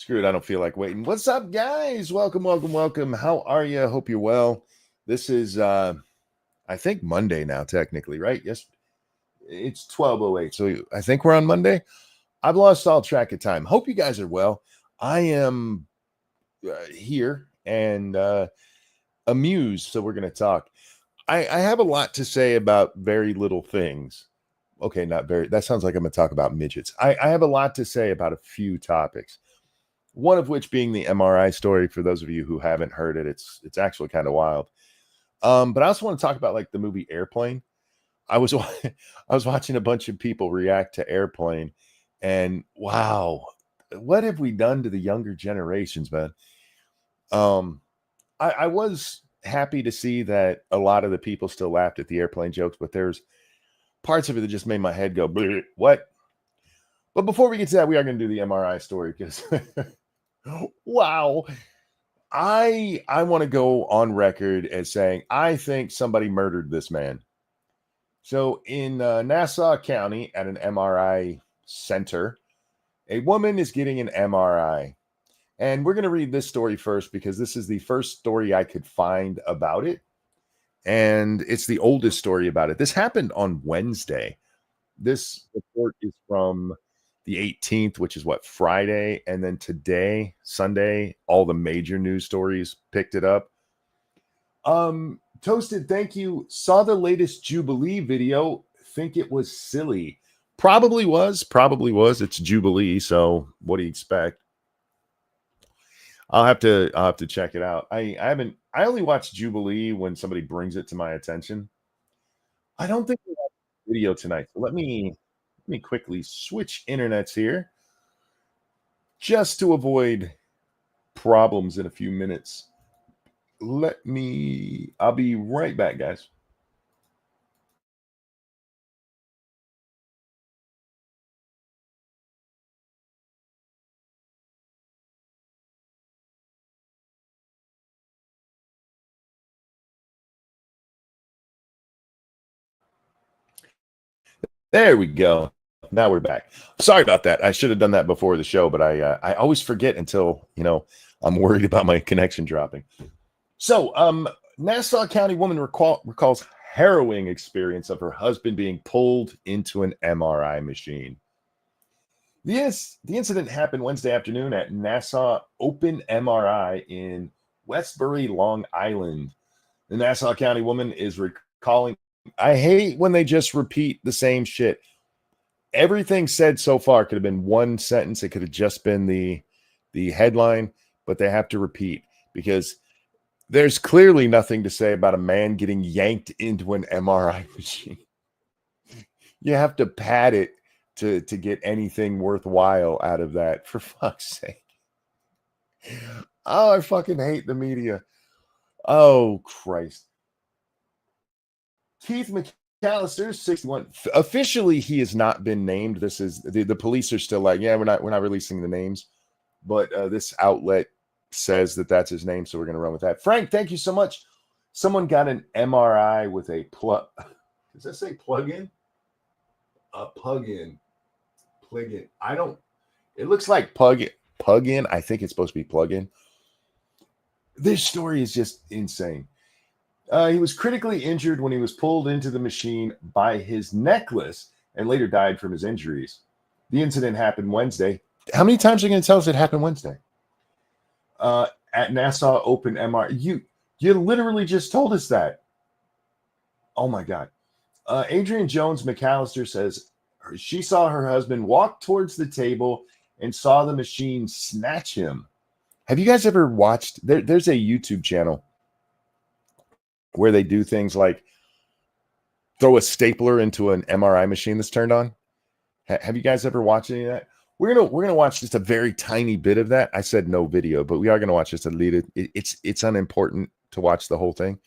Screw it. I don't feel like waiting. What's up, guys? Welcome, welcome, welcome. How are you? Hope you're well. This is I think Monday now, technically, right? Yes, it's 12:08. So I think we're on Monday. I've lost all track of time. Hope you guys are well. I am here and amused. So we're gonna talk. I have a lot to say about very little things. Okay, not very. That sounds like I'm gonna talk about midgets. I have a lot to say about a few topics. One of which being the MRI story. For those of you who haven't heard it, it's actually kind of wild. But I also want to talk about like the movie Airplane. I was I was watching a bunch of people react to Airplane, and wow, what have we done to the younger generations, man? Um, I was happy to see that a lot of the people still laughed at the airplane jokes, but there's parts of it that just made my head go, "Bleh, what?" But before we get to that, we are going to do the MRI story because wow, I want to go on record as saying I think somebody murdered this man. So in Nassau County at an MRI center, a woman is getting an MRI. And we're going to read this story first because this is the first story I could find about it. And it's the oldest story about it. This happened on Wednesday. This report is from the 18th, which is what, Friday. And then today, Sunday, all the major news stories picked it up. Toasted, thank you. Saw the latest Jubilee video. Think it was silly. Probably was. It's Jubilee, so what do you expect? I'll have to check it out. I only watch Jubilee when somebody brings it to my attention. I don't think we have a video tonight. So let me quickly switch internets here just to avoid problems in a few minutes. I'll be right back, guys. There we go. Now we're back. Sorry about that. I should have done that before the show, but I always forget until I'm worried about my connection dropping. So, Nassau County woman recalls harrowing experience of her husband being pulled into an MRI machine. The incident happened Wednesday afternoon at Nassau Open MRI in Westbury, Long Island. The Nassau County woman is recalling. I hate when they just repeat the same shit. Everything said so far could have been one sentence. It could have just been the headline, but they have to repeat because there's clearly nothing to say about a man getting yanked into an MRI machine. You have to pad it to get anything worthwhile out of that, for fuck's sake. Oh, I fucking hate the media. Oh, Christ. Keith McAllister, 61. Officially, he has not been named. This is the police are still like, yeah, we're not releasing the names, but this outlet says that that's his name, so we're gonna run with that. Frank, thank you so much. Someone got an MRI with a plug. Does that say plug-in? A plug-in. Plug-in. I don't. It looks like plug-in. I think it's supposed to be plug-in. This story is just insane. He was critically injured when he was pulled into the machine by his necklace and later died from his injuries. The incident happened Wednesday. How many times are you going to tell us it happened Wednesday? At Nassau Open MR. You literally just told us that. Oh my God. Adrian Jones McAllister says she saw her husband walk towards the table and saw the machine snatch him. Have you guys ever watched? There's a YouTube channel where they do things like throw a stapler into an MRI machine that's turned on. Have you guys ever watched any of that? We're gonna watch just a very tiny bit of that. I said no video, but we are gonna watch just a little. It's unimportant to watch the whole thing,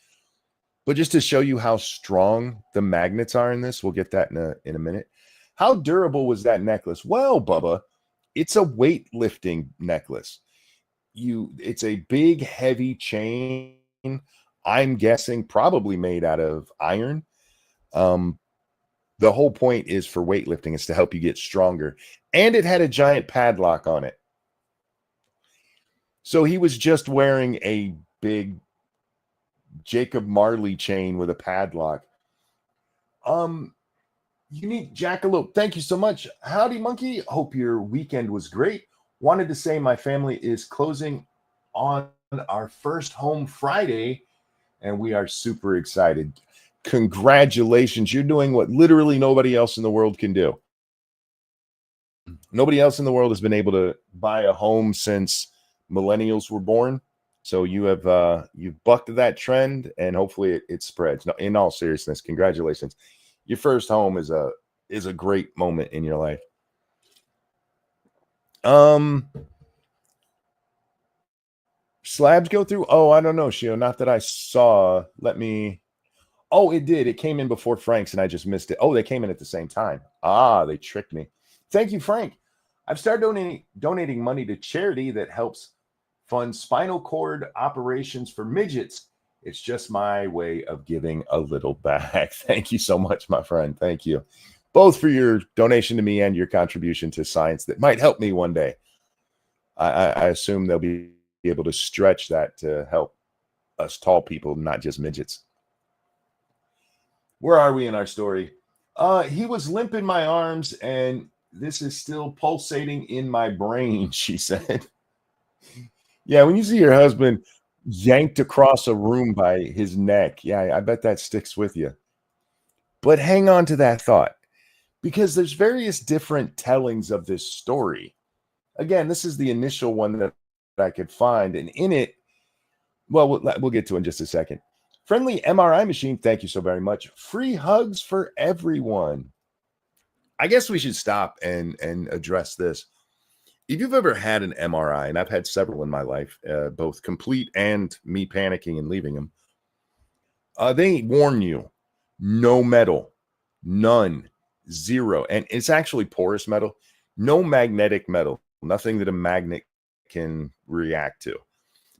but just to show you how strong the magnets are in this, we'll get that in a minute. How durable was that necklace? Well, Bubba, it's a weightlifting necklace. It's a big, heavy chain. I'm guessing probably made out of iron. The whole point is for weightlifting is to help you get stronger. And it had a giant padlock on it. So he was just wearing a big Jacob Marley chain with a padlock. Unique Jackalope, thank you so much. Howdy, Monkey. Hope your weekend was great. Wanted to say my family is closing on our first home Friday, and we are super excited. Congratulations. You're doing what literally nobody else in the world can do. Nobody else in the world has been able to buy a home since millennials were born. So you've bucked that trend, and hopefully it spreads. No, in all seriousness, congratulations. Your first home is a great moment in your life. Slabs go through. Oh, I don't know, Shio. Not that I saw. Let me. Oh, it did. It came in before Frank's, and I just missed it. Oh, they came in at the same time. Ah, they tricked me. Thank you, Frank. I've started donating money to charity that helps fund spinal cord operations for midgets. It's just my way of giving a little back. Thank you so much, my friend. Thank you both for your donation to me and your contribution to science that might help me one day. I assume they'll be able to stretch that to help us tall people, not just midgets. Where are we in our story? He was limp in my arms, and this is still pulsating in my brain, she said. Yeah, when you see your husband yanked across a room by his neck, yeah, I bet that sticks with you. But hang on to that thought, because there's various different tellings of this story. Again, this is the initial one that I could find, and in it, well, we'll get to it in just a second. Friendly MRI machine, thank you so very much. Free hugs for everyone. I guess we should stop and address this. If you've ever had an MRI, and I've had several in my life, both complete and me panicking and leaving them, they warn you, no metal, none, zero. And it's actually porous metal, no magnetic metal, nothing that a magnet can react to.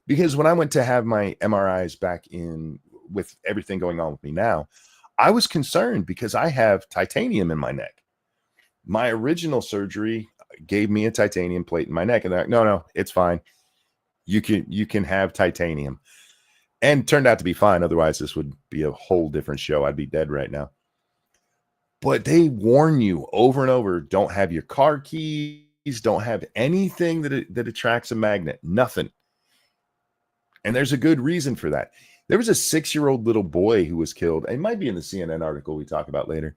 Because when I went to have my MRIs back in, with everything going on with me now, I was concerned because I have titanium in my neck. My original surgery gave me a titanium plate in my neck, and they're like, no, it's fine. You can have titanium. And turned out to be fine. Otherwise, this would be a whole different show. I'd be dead right now. But they warn you over and over, don't have your car keys, don't have anything that attracts a magnet, nothing. And there's a good reason for that. There was a 6-year-old little boy who was killed. It might be in the CNN article we talk about later.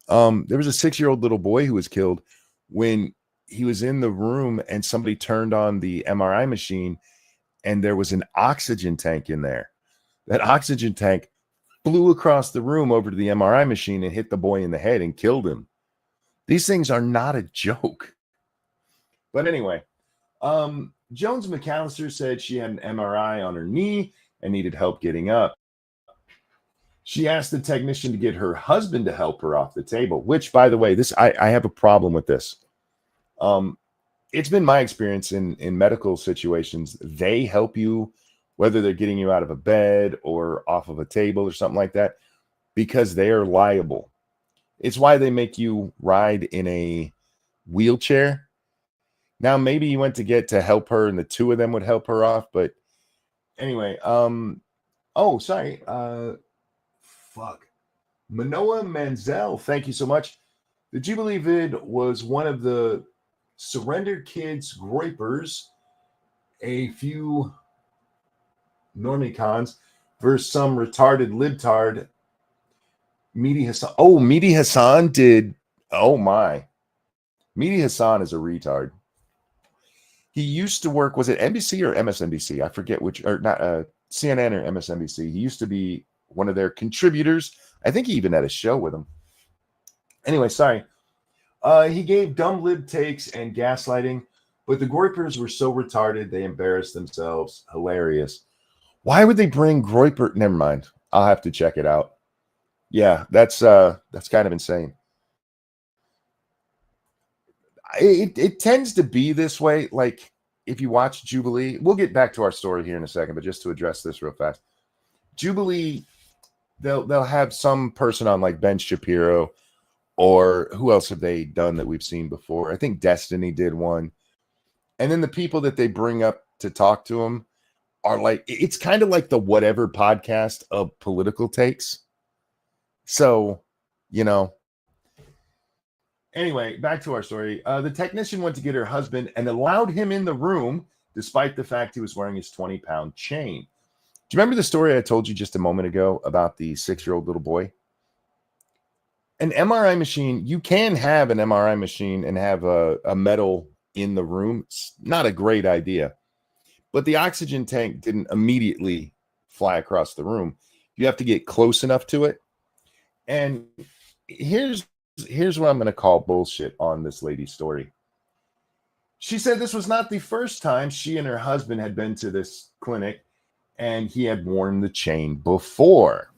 There was a 6-year-old little boy who was killed when he was in the room and somebody turned on the MRI machine and there was an oxygen tank in there. That oxygen tank flew across the room over to the MRI machine and hit the boy in the head and killed him. These things are not a joke. But anyway, Jones McAllister said she had an MRI on her knee and needed help getting up. She asked the technician to get her husband to help her off the table, which, by the way, I have a problem with this. It's been my experience in medical situations. They help you, whether they're getting you out of a bed or off of a table or something like that, because they are liable. It's why they make you ride in a wheelchair. Now, maybe you went to get to help her and the two of them would help her off. But anyway, oh, sorry. Manoa Manzel, thank you so much. The Jubilee vid was one of the surrendered kids groypers, a few normicons versus some retarded libtard. Mehdi Hassan. Oh, Mehdi Hassan did. Oh my. Mehdi Hassan is a retard. He used to work, was it NBC or MSNBC? I forget which, or not CNN or MSNBC. He used to be one of their contributors. I think he even had a show with them. Anyway, sorry. He gave dumb lib takes and gaslighting, but the Groypers were so retarded they embarrassed themselves. Hilarious. Why would they bring Groyper? Never mind. I'll have to check it out. Yeah, that's kind of insane. It tends to be this way. Like if you watch Jubilee, we'll get back to our story here in a second, but just to address this real fast, Jubilee, they'll have some person on like Ben Shapiro, or who else have they done that we've seen before? I think Destiny did one. And then the people that they bring up to talk to him are like, it's kind of like the whatever podcast of political takes. So, you know, anyway, back to our story. The technician went to get her husband and allowed him in the room, despite the fact he was wearing his 20-pound chain. Do you remember the story I told you just a moment ago about the 6-year-old little boy? An MRI machine, you can have an MRI machine and have a metal in the room. It's not a great idea. But the oxygen tank didn't immediately fly across the room. You have to get close enough to it. And here's what I'm going to call bullshit on this lady's story. She said this was not the first time she and her husband had been to this clinic, and he had worn the chain before.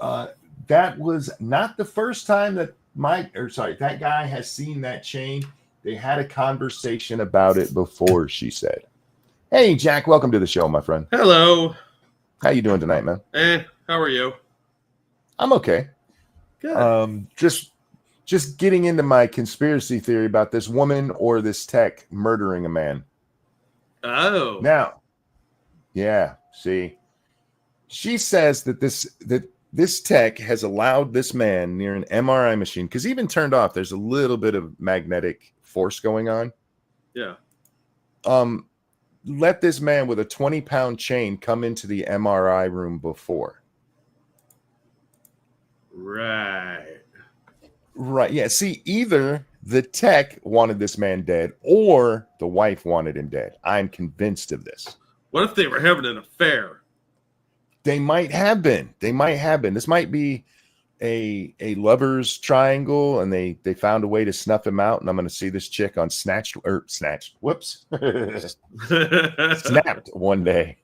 That was not the first time that that guy has seen that chain. They had a conversation about it before, she said. Hey, Jack, welcome to the show, my friend. Hello. How you doing tonight, man? How are you? I'm okay. Good. Just getting into my conspiracy theory about this woman or this tech murdering a man. Oh. Now, yeah, see. She says that this tech has allowed this man near an MRI machine, because even turned off, there's a little bit of magnetic force going on. Yeah. Let this man with a 20-pound chain come into the MRI room before. Right. Yeah. See, either the tech wanted this man dead or the wife wanted him dead. I'm convinced of this. What if they were having an affair? They might have been. This might be a lover's triangle, and they found a way to snuff him out. And I'm going to see this chick on Snapped one day.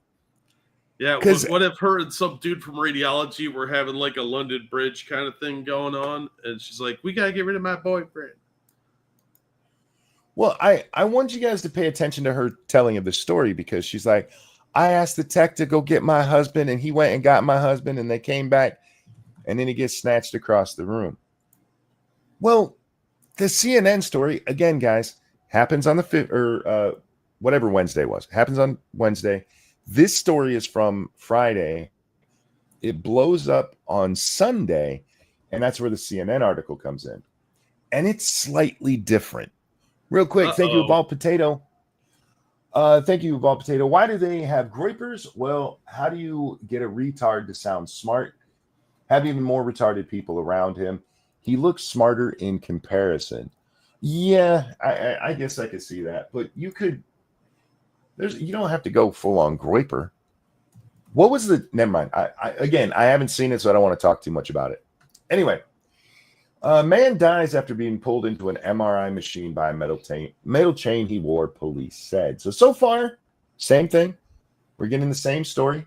Yeah. What if her and some dude from radiology were having like a London Bridge kind of thing going on, and she's like, "We gotta get rid of my boyfriend." Well, I want you guys to pay attention to her telling of the story, because she's like, I asked the tech to go get my husband, and he went and got my husband, and they came back, and then he gets snatched across the room. Well, the CNN story, again, guys, happens on the whatever Wednesday was. Happens on Wednesday. This story is from Friday. It blows up on Sunday, and that's where the CNN article comes in. And it's slightly different. Real quick, Thank you, Evolved Potato. Thank you, Evolved Potato. Why do they have groypers? Well, how do you get a retard to sound smart? Have even more retarded people around him. He looks smarter in comparison. Yeah, I guess I could see that. But you don't have to go full on groyper. What was never mind. I haven't seen it, so I don't want to talk too much about it. Anyway, a man dies after being pulled into an MRI machine by a metal chain he wore, police said. So far, same thing. We're getting the same story.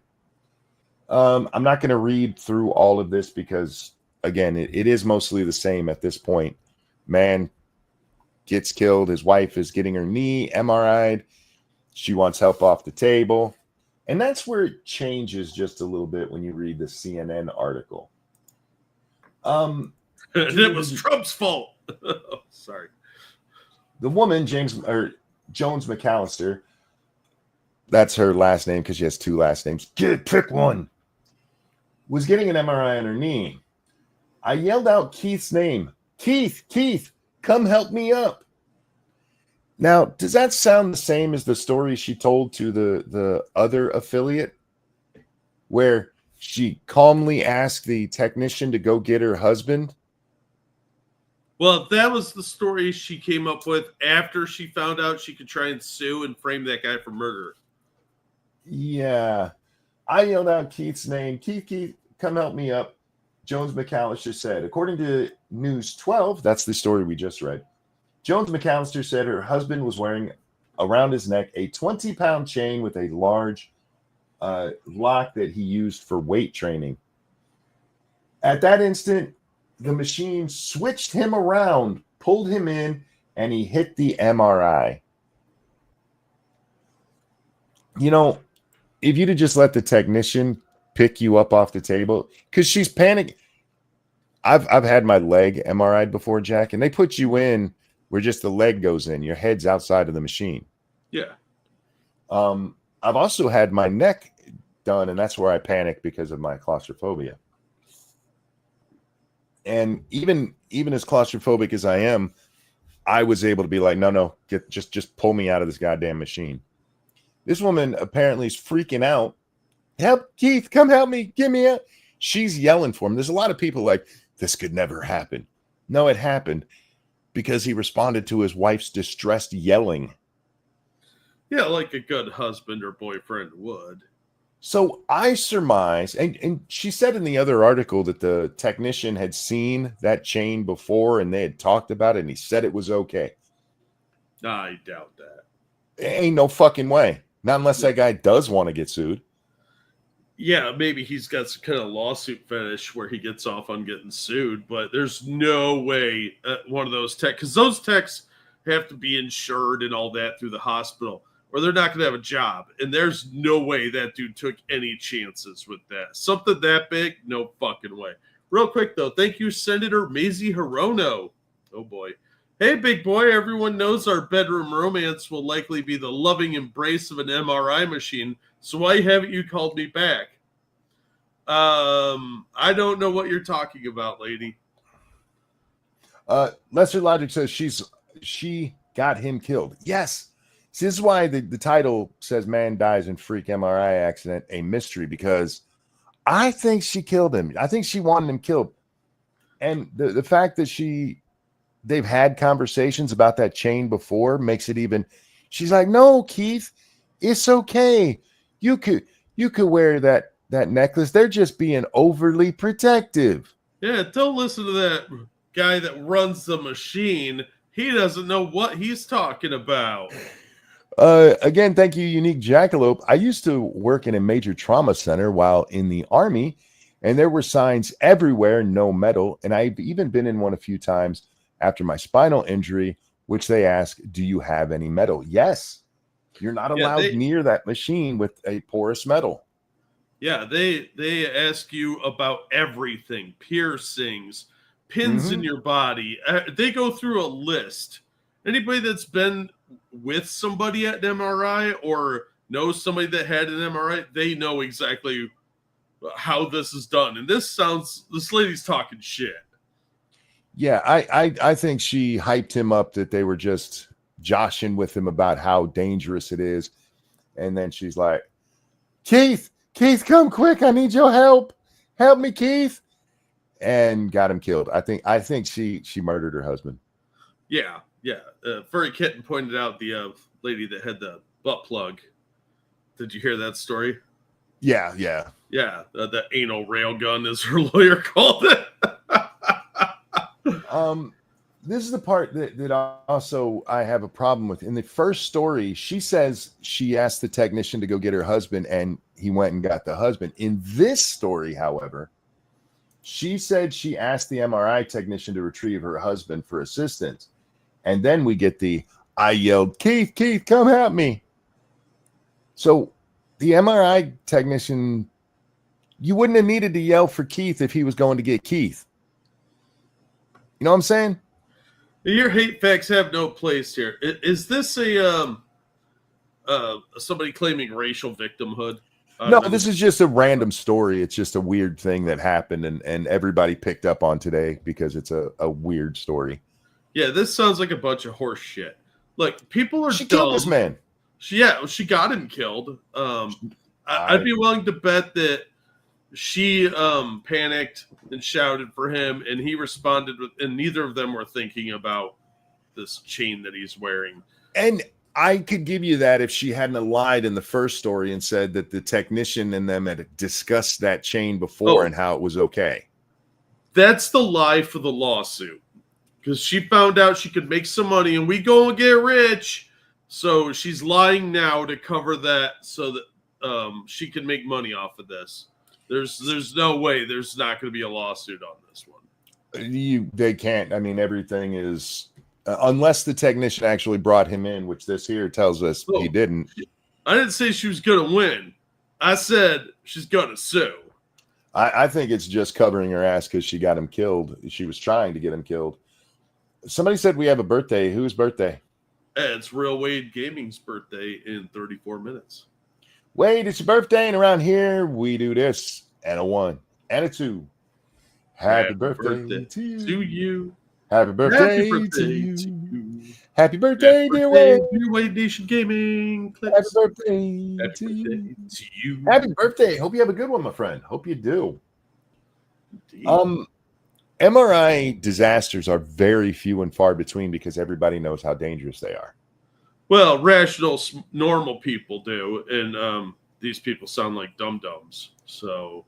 I'm not going to read through all of this because, again, it is mostly the same at this point. Man gets killed. His wife is getting her knee MRI'd. She wants help off the table. And that's where it changes just a little bit when you read the CNN article. It was Trump's fault. Sorry. The woman, Jones McAllister, that's her last name because she has two last names. Pick one. Was getting an MRI on her knee. I yelled out Keith's name. Keith, come help me up. Now, does that sound the same as the story she told to the other affiliate, where she calmly asked the technician to go get her husband? Well, that was the story she came up with after she found out she could try and sue and frame that guy for murder. Yeah. I yelled out Keith's name. Keith, come help me up. Jones McAllister said. According to News 12, that's the story we just read, Jones McAllister said her husband was wearing around his neck a 20-pound chain with a large lock that he used for weight training. At that instant, the machine switched him around, pulled him in, and he hit the MRI. You know, if you'd have just let the technician pick you up off the table, because she's panicking. I've had my leg MRI'd before, Jack, and they put you in where just the leg goes in. Your head's outside of the machine. Yeah. I've also had my neck done, and that's where I panic because of my claustrophobia. And even as claustrophobic as I am, I was able to be like, no, just pull me out of this goddamn machine. This woman apparently is freaking out. Help, Keith, come help me. Get me out. She's yelling for him. There's a lot of people like, this could never happen. No, it happened because he responded to his wife's distressed yelling. Yeah, like a good husband or boyfriend would. So I surmise, and she said in the other article that the technician had seen that chain before and they had talked about it and he said it was okay. I doubt that. Ain't no fucking way. Not unless that guy does want to get sued. Yeah, maybe he's got some kind of lawsuit fetish where he gets off on getting sued, but there's no way one of those techs, because those techs have to be insured and all that through the hospital, or they're not going to have a job. And there's no way that dude took any chances with that. Something that big, no fucking way. Real quick, though, thank you, Senator Mazie Hirono. Oh, boy. Hey, big boy, everyone knows our bedroom romance will likely be the loving embrace of an MRI machine, so why haven't you called me back? I don't know what you're talking about, lady. Lesser Logic says she got him killed. Yes. See, this is why the title says man dies in freak MRI accident, a mystery, because I think she killed him. I think she wanted him killed. And the fact that they've had conversations about that chain before makes it even. She's like, no, Keith, it's okay. You could wear that necklace. They're just being overly protective. Yeah, don't listen to that guy that runs the machine. He doesn't know what he's talking about. Again, thank you, Unique Jackalope. I used to work in a major trauma center while in the Army, and there were signs everywhere, no metal. And I've even been in one a few times after my spinal injury, which they ask, do you have any metal? Yes. You're not allowed near that machine with a porous metal. Yeah, they ask you about everything, piercings, pins in your body. They go through a list. Anybody that's been with somebody at an MRI or knows somebody that had an MRI, they know exactly how this is done. And this lady's talking shit. Yeah, I think she hyped him up that they were just joshing with him about how dangerous it is. And then she's like, Keith, come quick. I need your help. Help me, Keith. And got him killed. I think she murdered her husband. Yeah. Furry Kitten pointed out the lady that had the butt plug. Did you hear that story? Yeah. Yeah, the anal railgun, as her lawyer called it. This is the part that also I have a problem with. In the first story, she says she asked the technician to go get her husband, and he went and got the husband. In this story, however, she said she asked the MRI technician to retrieve her husband for assistance. And then we get I yelled, Keith, come help me. So the MRI technician, you wouldn't have needed to yell for Keith if he was going to get Keith. You know what I'm saying? Your hate facts have no place here. Is this somebody claiming racial victimhood? No, this is just a random story. It's just a weird thing that happened and everybody picked up on today because it's a weird story. Yeah, this sounds like a bunch of horse shit. Look, people are dumb. She killed this man. She got him killed. I'd be willing to bet that she panicked and shouted for him, and he responded and neither of them were thinking about this chain that he's wearing. And I could give you that if she hadn't lied in the first story and said that the technician and them had discussed that chain before and how it was okay. That's the lie for the lawsuit. Because she found out she could make some money and we go and get rich. So she's lying now to cover that so that she can make money off of this. There's no way there's not going to be a lawsuit on this one. They can't. I mean, everything is unless the technician actually brought him in, which this here tells us he didn't. I didn't say she was going to win. I said she's going to sue. I think it's just covering her ass because she got him killed. She was trying to get him killed. Somebody said we have a birthday. Whose birthday? It's Real Wade Gaming's birthday in 34 minutes. Wade, it's your birthday, and around here we do this. And a 1 and a 2. Happy birthday to you. Happy birthday to you. Happy birthday, dear Wade. Dear Wade Nation Gaming. Happy birthday to you. Happy birthday. Hope you have a good one, my friend. Hope you do. Indeed. MRI disasters are very few and far between because everybody knows how dangerous they are. Well, rational, normal people do, and these people sound like dum-dums. So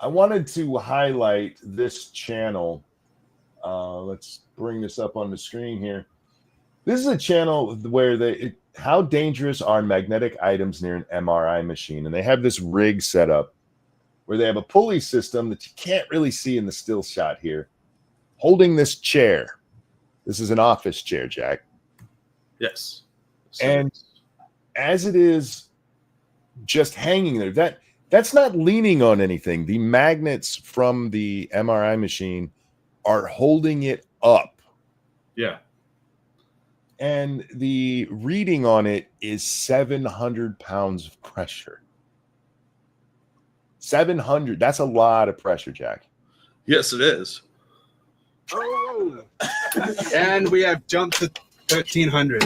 I wanted to highlight this channel. Let's bring this up on the screen here. This is a channel where how dangerous are magnetic items near an MRI machine, and they have this rig set up where they have a pulley system that you can't really see in the still shot here, holding this chair. This is an office chair, Jack. Yes. And as it is just hanging there, that's not leaning on anything. The magnets from the MRI machine are holding it up. Yeah. And the reading on it is 700 pounds of pressure. 700. That's a lot of pressure, Jack. Yes, it is. Oh. And we have jumped to 1,300.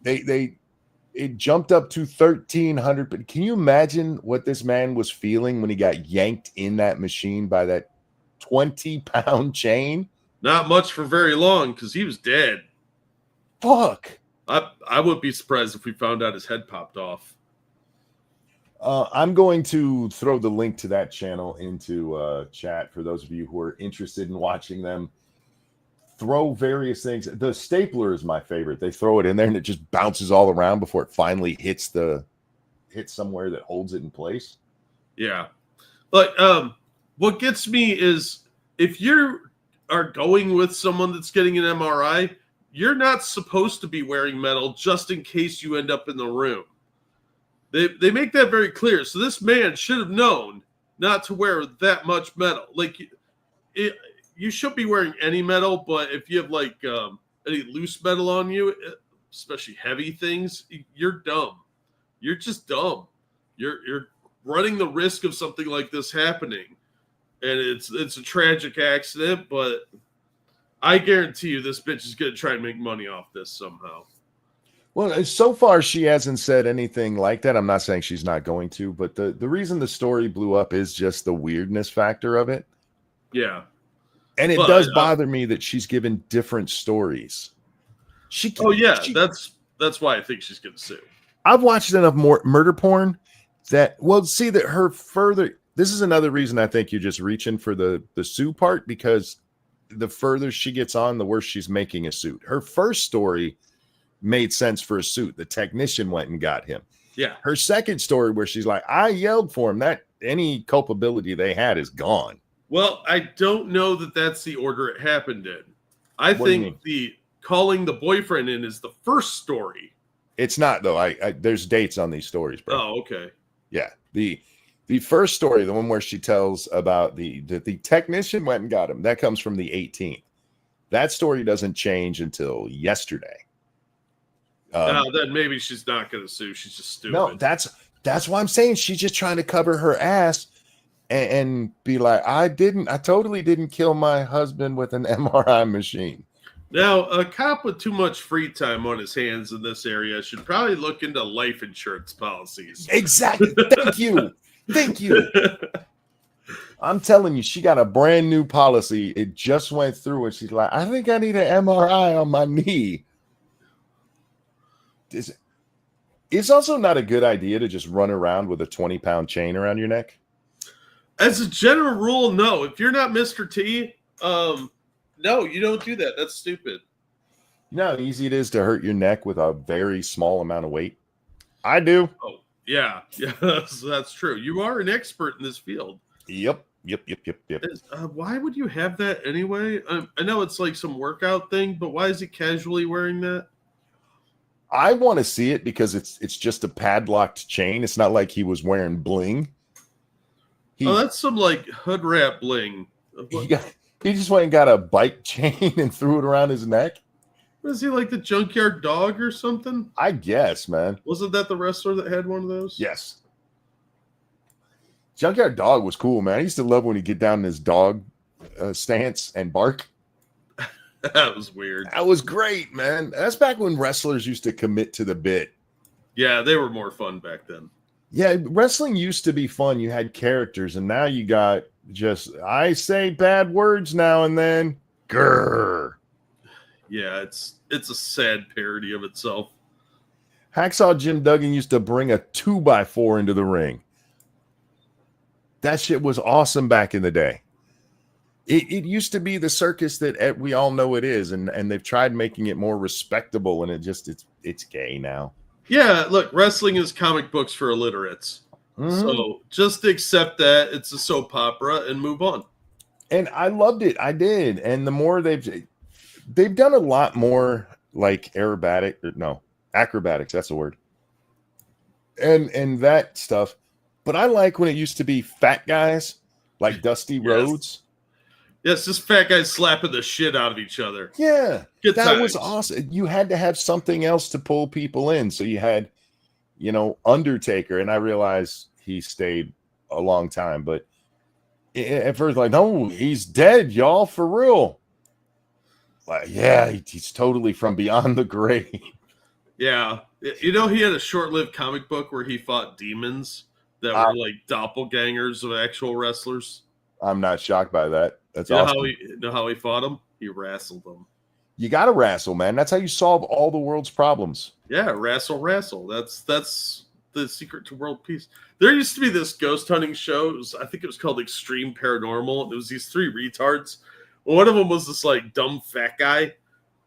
It jumped up to 1,300. But can you imagine what this man was feeling when he got yanked in that machine by that 20-pound chain? Not much for very long because he was dead. Fuck. I wouldn't be surprised if we found out his head popped off. I'm going to throw the link to that channel into chat for those of you who are interested in watching them throw various things. The stapler is my favorite. They throw it in there and it just bounces all around before it finally hits somewhere that holds it in place. Yeah. But what gets me is if you are going with someone that's getting an MRI, you're not supposed to be wearing metal just in case you end up in the room. They make that very clear. So this man should have known not to wear that much metal. Like, you should be wearing any metal, but if you have like any loose metal on you, especially heavy things, you're dumb. You're just dumb. You're running the risk of something like this happening, and it's a tragic accident. But I guarantee you, this bitch is gonna try and make money off this somehow. Well, so far she hasn't said anything like that. I'm not saying she's not going to, but the reason the story blew up is just the weirdness factor of it. Yeah. And it does bother me that she's given different stories. That's why I think she's going to sue. I've watched enough more murder porn that this is another reason I think you're just reaching for the sue part, because the further she gets on, the worse she's making a suit. Her first story made sense for a suit. The technician went and got him. Yeah. Her second story where she's like, I yelled for him, that any culpability they had is gone. Well, I don't know that that's the order it happened in. I think the calling the boyfriend in is the first story. It's not, though. There's dates on these stories, bro. Oh, okay. Yeah. The first story, the one where she tells about the technician went and got him, that comes from the 18th. That story doesn't change until yesterday. Then maybe she's not going to sue. She's just stupid. No, that's why I'm saying she's just trying to cover her ass and be like, I totally didn't kill my husband with an MRI machine. Now, a cop with too much free time on his hands in this area should probably look into life insurance policies. Exactly. Thank you. Thank you. I'm telling you, she got a brand new policy. It just went through and she's like, I think I need an MRI on my knee. It's also not a good idea to just run around with a 20-pound chain around your neck. As a general rule, no. If you're not Mr. T, no, you don't do that. That's stupid. You know how easy it is to hurt your neck with a very small amount of weight? I do. Oh, yeah. Yes, that's true. You are an expert in this field. Yep. Why would you have that anyway? I know it's like some workout thing, but why is he casually wearing that? I want to see it because it's just a padlocked chain. It's not like he was wearing bling. Oh, that's some like hood rat bling. He just went and got a bike chain and threw it around his neck. Was he like the Junkyard Dog or something? I guess, man. Wasn't that the wrestler that had one of those? Yes. Junkyard Dog was cool, man. I used to love when he'd get down in his dog stance and bark. That was weird. That was great, man. That's back when wrestlers used to commit to the bit. Yeah, they were more fun back then. Yeah, wrestling used to be fun. You had characters, and now you got just, I say bad words now and then. Grrr. Yeah, it's a sad parody of itself. Hacksaw Jim Duggan used to bring a 2x4 into the ring. That shit was awesome back in the day. It used to be the circus that we all know it is, and they've tried making it more respectable, and it's gay now. Yeah, look, wrestling is comic books for illiterates. Mm-hmm. So just accept that it's a soap opera and move on. And I loved it. I did. And the more they've done a lot more like acrobatics, that's the word. And that stuff. But I like when it used to be fat guys like Dusty Rhodes. Yes, just fat guys slapping the shit out of each other. Yeah. Good that times. Was awesome. You had to have something else to pull people in. So you had, Undertaker, and I realized he stayed a long time, but at first, like, no, he's dead, y'all, for real. Like, yeah, he's totally from beyond the grave. Yeah. He had a short-lived comic book where he fought demons that were like doppelgangers of actual wrestlers. I'm not shocked by that. That's awesome. Know how he fought them? He wrestled them. You got to wrestle, man. That's how you solve all the world's problems. Yeah, wrestle. That's the secret to world peace. There used to be this ghost hunting show. I think it was called Extreme Paranormal. It was these three retards. One of them was this like dumb fat guy,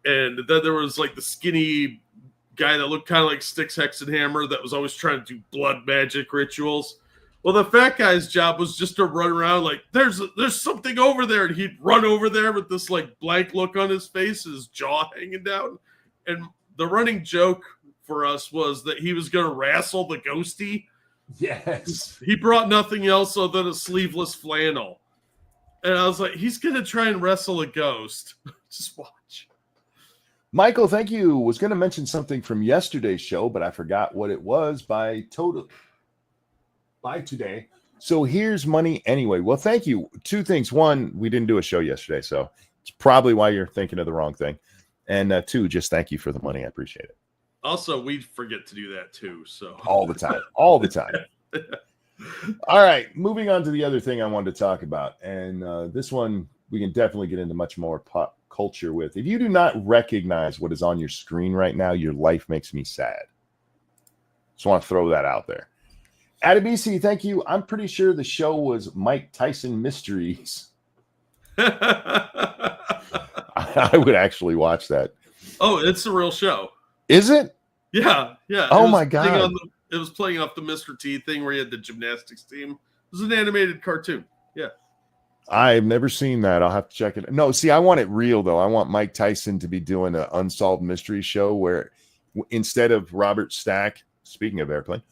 and then there was like the skinny guy that looked kind of like Styx Hexenhammer that was always trying to do blood magic rituals. Well, the fat guy's job was just to run around like there's something over there, and he'd run over there with this like blank look on his face, his jaw hanging down. And the running joke for us was that he was going to wrestle the ghosty. Yes. He brought nothing else other than a sleeveless flannel. And I was like, he's going to try and wrestle a ghost. Just watch. Michael, thank you. Was going to mention something from yesterday's show, but I forgot what it was by today. So here's money anyway. Well, thank you. Two things. One, we didn't do a show yesterday, so it's probably why you're thinking of the wrong thing. And two, just thank you for the money. I appreciate it. Also, we forget to do that too. So all the time. All right, moving on to the other thing I wanted to talk about. And this one we can definitely get into much more pop culture with. If you do not recognize what is on your screen right now, your life makes me sad. Just want to throw that out there. Adabisi, thank you. I'm pretty sure the show was Mike Tyson Mysteries. I would actually watch that. Oh, it's a real show. Is it? Yeah. Oh my God. It was playing off the Mr. T thing where he had the gymnastics team. It was an animated cartoon. Yeah. I've never seen that. I'll have to check it. No, see, I want it real, though. I want Mike Tyson to be doing an unsolved mystery show where instead of Robert Stack, speaking of airplane,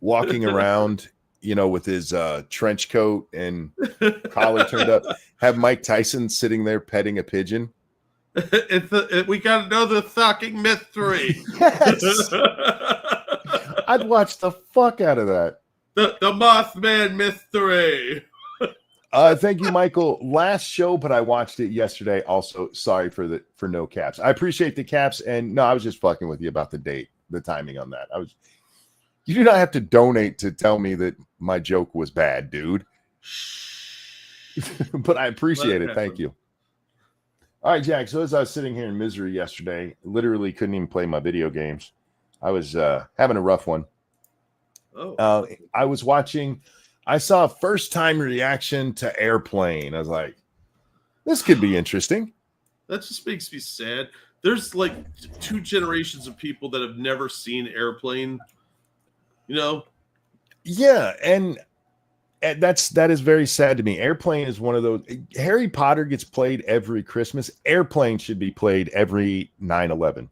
walking around, with his trench coat and collar turned up, have Mike Tyson sitting there petting a pigeon. We got to know the fucking mystery. Yes. I'd watch the fuck out of that. The Mothman mystery. Thank you, Michael. Last show, but I watched it yesterday. Also, sorry for no caps. I appreciate the caps, and no, I was just fucking with you about the date, the timing on that. You do not have to donate to tell me that my joke was bad, dude. But I appreciate it. Thank you. All right, Jack. So as I was sitting here in misery yesterday, literally couldn't even play my video games. I was having a rough one. Oh. I saw a first-time reaction to Airplane. I was like, this could be interesting. That just makes me sad. There's like two generations of people that have never seen Airplane. Yeah, and that is very sad to me. Airplane is one of those. Harry Potter gets played every Christmas. Airplane should be played every 9/11.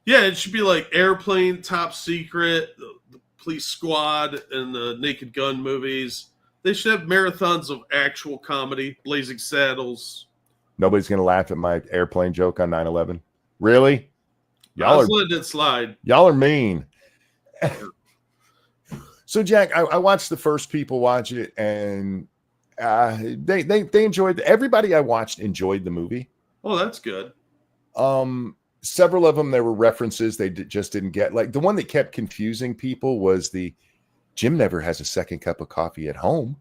Yeah, it should be like Airplane, Top Secret, the Police Squad, and the Naked Gun movies. They should have marathons of actual comedy, Blazing Saddles. Nobody's gonna laugh at my airplane joke on 9/11. Really? I was letting it slide. Y'all are mean. So, Jack, I watched the first people watch it, and they enjoyed. Everybody I watched enjoyed the movie. Oh, that's good. Several of them, there were references they just didn't get. Like the one that kept confusing people was the Jim never has a second cup of coffee at home.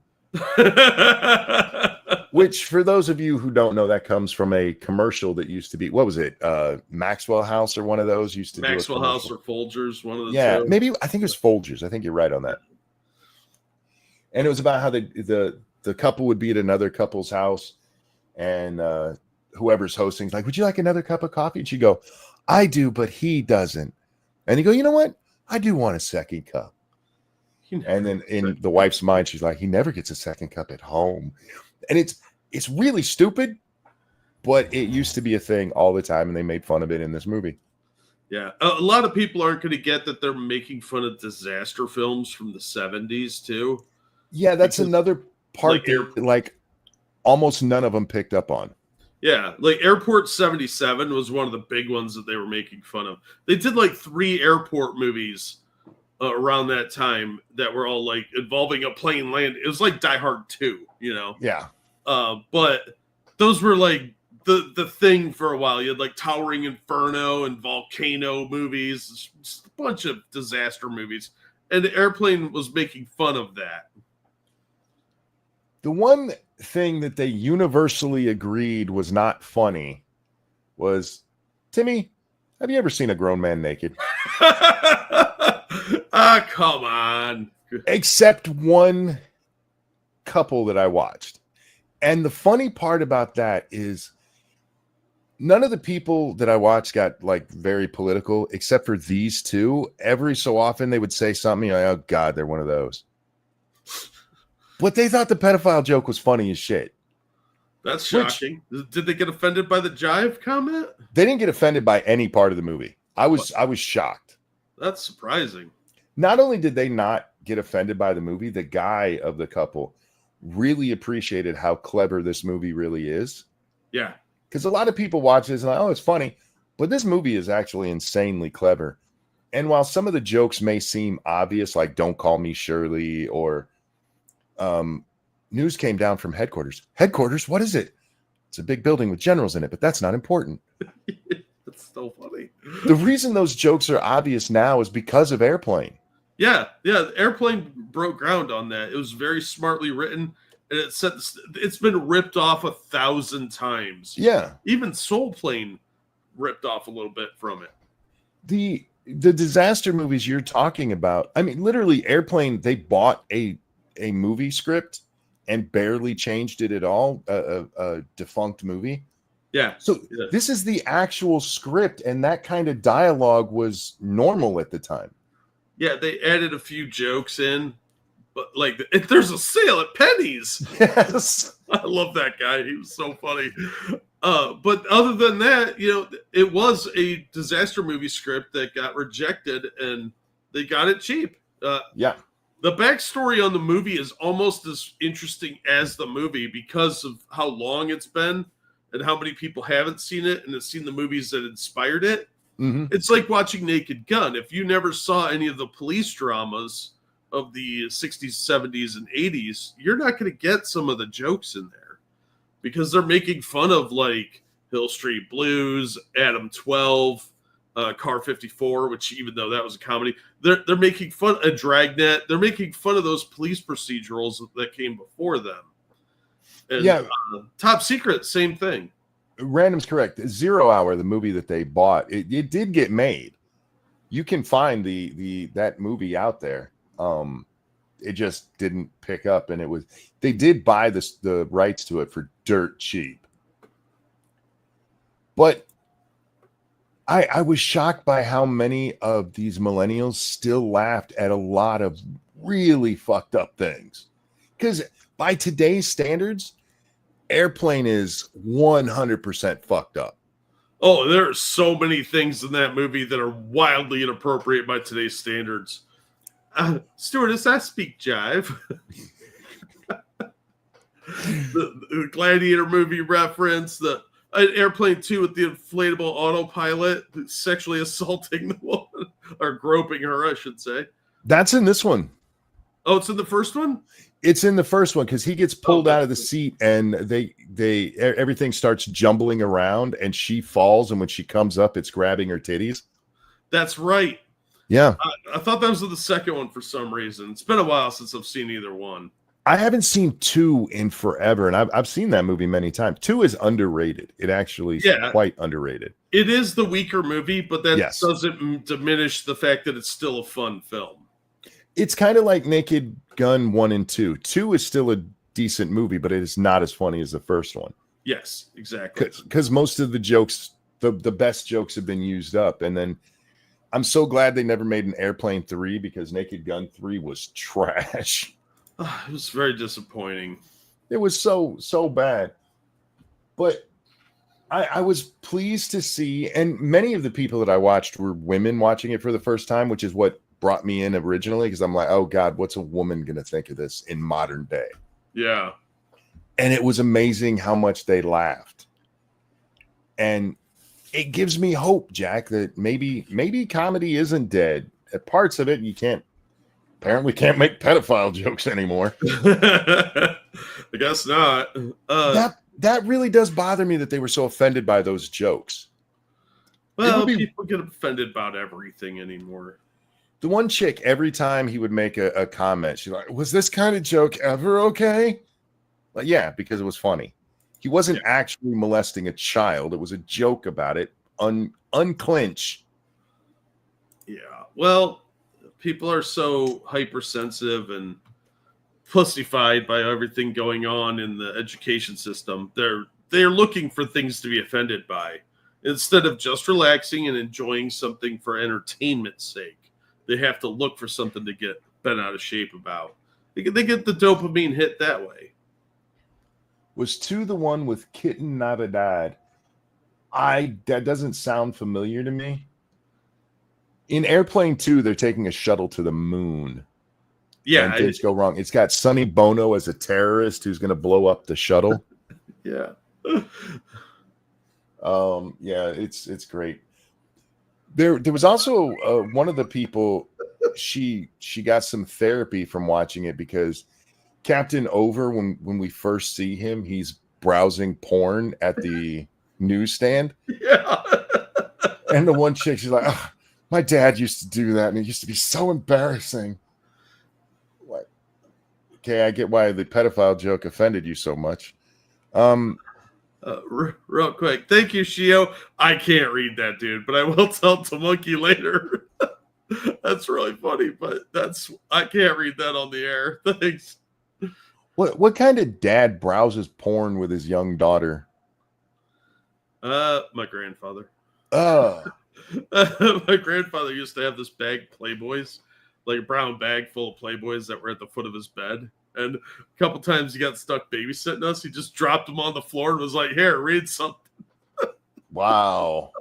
Which, for those of you who don't know, that comes from a commercial that used to be, what was it? Maxwell House or one of those used to Maxwell House or Folgers, one of the two. Maybe I think it was Folgers. I think you're right on that. And it was about how the couple would be at another couple's house, and whoever's hosting is like, "Would you like another cup of coffee?" And she'd go, "I do, but he doesn't." And you go, "You know what? I do want a second cup." And then in the wife's mind, she's like, "He never gets a second cup at home." And it's really stupid, but it used to be a thing all the time, and they made fun of it in this movie. Yeah, a lot of people aren't going to get that they're making fun of disaster films from the 70s too. Yeah, that's another part like almost none of them picked up on. Yeah, like Airport 77 was one of the big ones that they were making fun of. They did like 3 airport movies around that time that were all like involving a plane land. It was like Die Hard 2, you know? Yeah. But those were like the thing for a while. You had like Towering Inferno and Volcano movies, just a bunch of disaster movies. And the Airplane was making fun of that. The one thing that they universally agreed was not funny was, Timmy, have you ever seen a grown man naked? Come on. Except one couple that I watched. And the funny part about that is none of the people that I watched got like very political, except for these two. Every so often they would say something like, "Oh God, they're one of those." But they thought the pedophile joke was funny as shit. That's shocking. Did they get offended by the jive comment? They didn't get offended by any part of the movie. I was shocked. That's surprising. Not only did they not get offended by the movie, the guy of the couple really appreciated how clever this movie really is. Yeah. Because a lot of people watch this and like, oh, it's funny. But this movie is actually insanely clever. And while some of the jokes may seem obvious, like "Don't call me Shirley" or "News came down from headquarters." Headquarters? What is it? It's a big building with generals in it, but that's not important. That's so funny. The reason those jokes are obvious now is because of Airplane. Yeah. Airplane broke ground on that. It was very smartly written, and it's been ripped off 1,000 times. Yeah. Even Soul Plane ripped off a little bit from it. The disaster movies you're talking about, I mean, literally Airplane, they bought a movie script and barely changed it at all, a defunct movie. Yeah. So this is the actual script, and that kind of dialogue was normal at the time. Yeah, they added a few jokes in, but like, if there's a sale at Penny's. Yes. I love that guy. He was so funny. But other than that, you know, it was a disaster movie script that got rejected, and they got it cheap. Yeah. The backstory on the movie is almost as interesting as the movie because of how long it's been and how many people haven't seen it and have seen the movies that inspired it. Mm-hmm. It's like watching Naked Gun. If you never saw any of the police dramas of the 60s, 70s, and 80s, you're not going to get some of the jokes in there because they're making fun of like Hill Street Blues, Adam 12, Car 54, which even though that was a comedy, they're making fun of Dragnet. They're making fun of those police procedurals that came before them. And, yeah. Top Secret, same thing. Random's correct. 0 Hour, the movie that they bought, it did get made. You can find that movie out there. It just didn't pick up, and they did buy the rights to it for dirt cheap. But I was shocked by how many of these millennials still laughed at a lot of really fucked up things. Because by today's standards, Airplane is 100% fucked up. Oh, there are so many things in that movie that are wildly inappropriate by today's standards. Stewardess, I speak jive. the Gladiator movie reference, the Airplane 2 with the inflatable autopilot sexually assaulting the woman, or groping her, I should say. That's in this one. Oh, it's in the first one? It's in the first one because he gets pulled out of the seat and everything starts jumbling around and she falls, and when she comes up, it's grabbing her titties. That's right. Yeah. I thought that was the second one for some reason. It's been a while since I've seen either one. I haven't seen 2 in forever, and I've seen that movie many times. 2 is underrated. It actually is quite underrated. It is the weaker movie, but that doesn't diminish the fact that it's still a fun film. It's kind of like Naked Gun 1 and 2. 2 is still a decent movie, but it is not as funny as the first one. Yes, exactly. Because most of the jokes, the best jokes have been used up. And then I'm so glad they never made an Airplane 3 because Naked Gun 3 was trash. It was very disappointing. It was so bad. But I was pleased to see, and many of the people that I watched were women watching it for the first time, which is what brought me in originally, because I'm like, oh God, what's a woman going to think of this in modern day? Yeah. And it was amazing how much they laughed. And it gives me hope, Jack, that maybe comedy isn't dead. At parts of it, apparently can't make pedophile jokes anymore. I guess not. That really does bother me that they were so offended by those jokes. Well, people get offended about everything anymore. The one chick, every time he would make a comment, she's like, was this kind of joke ever okay? Like, yeah, because it was funny. He wasn't actually molesting a child. It was a joke about it. Unclinch. Yeah. Well, people are so hypersensitive and pussified by everything going on in the education system. They're looking for things to be offended by instead of just relaxing and enjoying something for entertainment's sake. They have to look for something to get bent out of shape about. They get the dopamine hit that way. Was 2 the one with Kitten Navidad? That doesn't sound familiar to me. In Airplane 2, they're taking a shuttle to the moon. Yeah. And things go wrong. It's got Sonny Bono as a terrorist who's going to blow up the shuttle. Yeah. Yeah, it's great. There was also one of the people, she got some therapy from watching it because Captain Over, when we first see him, he's browsing porn at the newsstand. Yeah. And the one chick, she's like, oh, my dad used to do that, and it used to be so embarrassing. Like, okay, I get why the pedophile joke offended you so much. Real quick, thank you, Shio. I can't read that, dude, but I will tell to Monkey later. That's really funny, but I can't read that on the air. Thanks. What kind of dad browses porn with his young daughter? My grandfather. My grandfather used to have this bag of Playboys, like a brown bag full of Playboys that were at the foot of his bed. And a couple times he got stuck babysitting us. He just dropped them on the floor and was like, here, read something. Wow.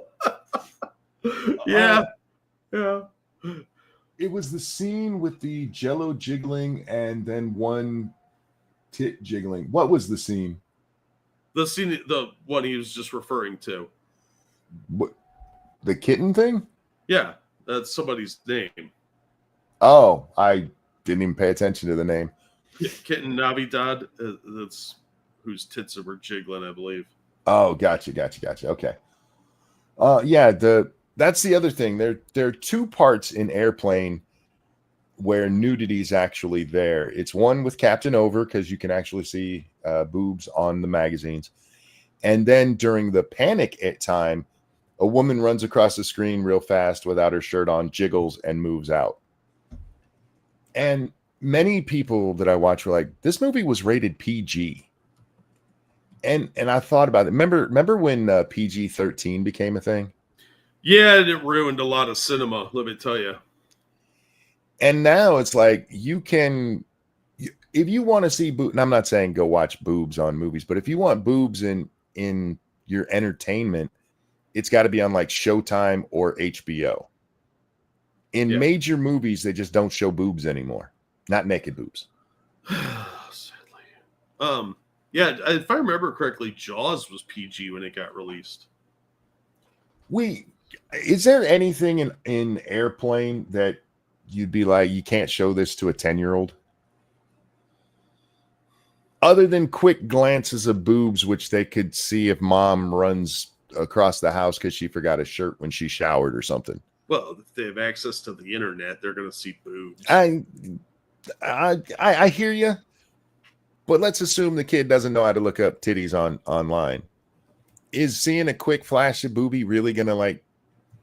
Yeah. Yeah. It was the scene with the jello jiggling and then one tit jiggling. What was the scene? The scene, the one he was just referring to. What, the kitten thing? Yeah, that's somebody's name. Oh, I didn't even pay attention to the name. Yeah, Kitten Navidad. That's whose tits were jiggling, I believe. Oh, gotcha. Okay. Yeah, that's the other thing. There are 2 parts in Airplane where nudity is actually there. It's one with Captain Over because you can actually see boobs on the magazines, and then during the panic time, a woman runs across the screen real fast without her shirt on, jiggles, and moves out. And many people that I watch were like, "This movie was rated PG." And I thought about it. Remember when PG-13 became a thing? Yeah, it ruined a lot of cinema, let me tell you. And now it's like you can, if you want to see boobs, and I'm not saying go watch boobs on movies, but if you want boobs in your entertainment, it's got to be on like Showtime or HBO. In major movies, they just don't show boobs anymore. Not naked boobs. Sadly. Yeah, if I remember correctly, Jaws was PG when it got released. Is there anything in Airplane that you'd be like, you can't show this to a 10-year-old? Other than quick glances of boobs, which they could see if mom runs across the house because she forgot a shirt when she showered or something. Well, if they have access to the internet, they're going to see boobs. I hear you, but let's assume the kid doesn't know how to look up titties online. Is seeing a quick flash of boobie really going to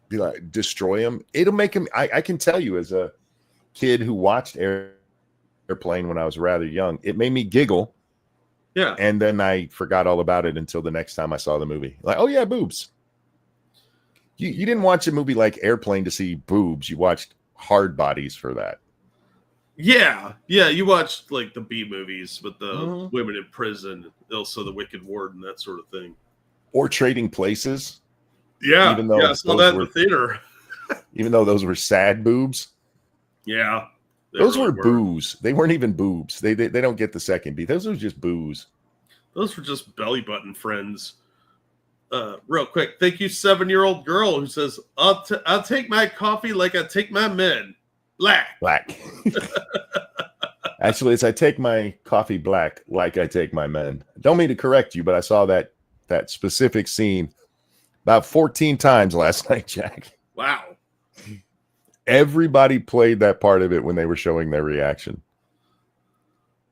be like destroy him? It'll make him. I can tell you, as a kid who watched Airplane when I was rather young, it made me giggle. Yeah. And then I forgot all about it until the next time I saw the movie. Like, oh yeah, boobs. You didn't watch a movie like Airplane to see boobs. You watched Hard Bodies for that. Yeah. You watched like the B movies with the women in prison, also the Wicked Warden, that sort of thing. Or Trading Places. Yeah. Even though I saw that in the theater. Even though those were sad boobs. Yeah. Those really were boos. They weren't even boobs. They don't get the second beat. Those were just boos. Those were just belly button friends. Real quick, thank you, 7-year-old girl who says, I'll take my coffee like I take my men. Black. Actually, it's I take my coffee black like I take my men. Don't mean to correct you, but I saw that specific scene about 14 times last night, Jack. Wow. Everybody played that part of it when they were showing their reaction.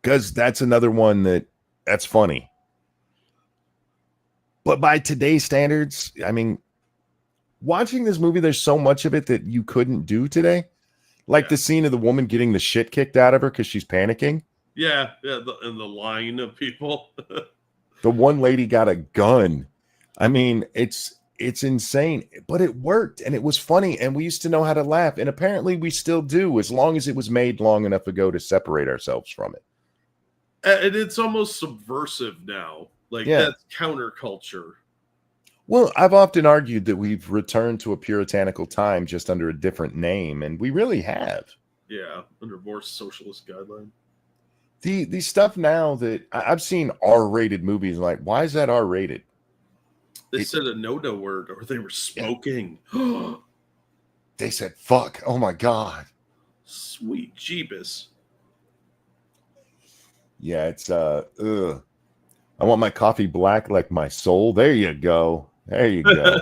Because that's another one that's funny. But by today's standards, I mean, watching this movie, there's so much of it that you couldn't do today. Like the scene of the woman getting the shit kicked out of her because she's panicking. Yeah, and the line of people. The one lady got a gun. I mean, it's insane, but it worked and it was funny and we used to know how to laugh. And apparently we still do, as long as it was made long enough ago to separate ourselves from it. And it's almost subversive now. That's counterculture. Well, I've often argued that we've returned to a puritanical time just under a different name, and we really have. Yeah, under more socialist guideline. The stuff now that I've seen R-rated movies, like, why is that R-rated? They said a no-no word, or they were smoking. Yeah. They said, fuck. Oh, my God. Sweet Jeebus. Yeah, it's, ugh. I want my coffee black like my soul. There you go. There you go.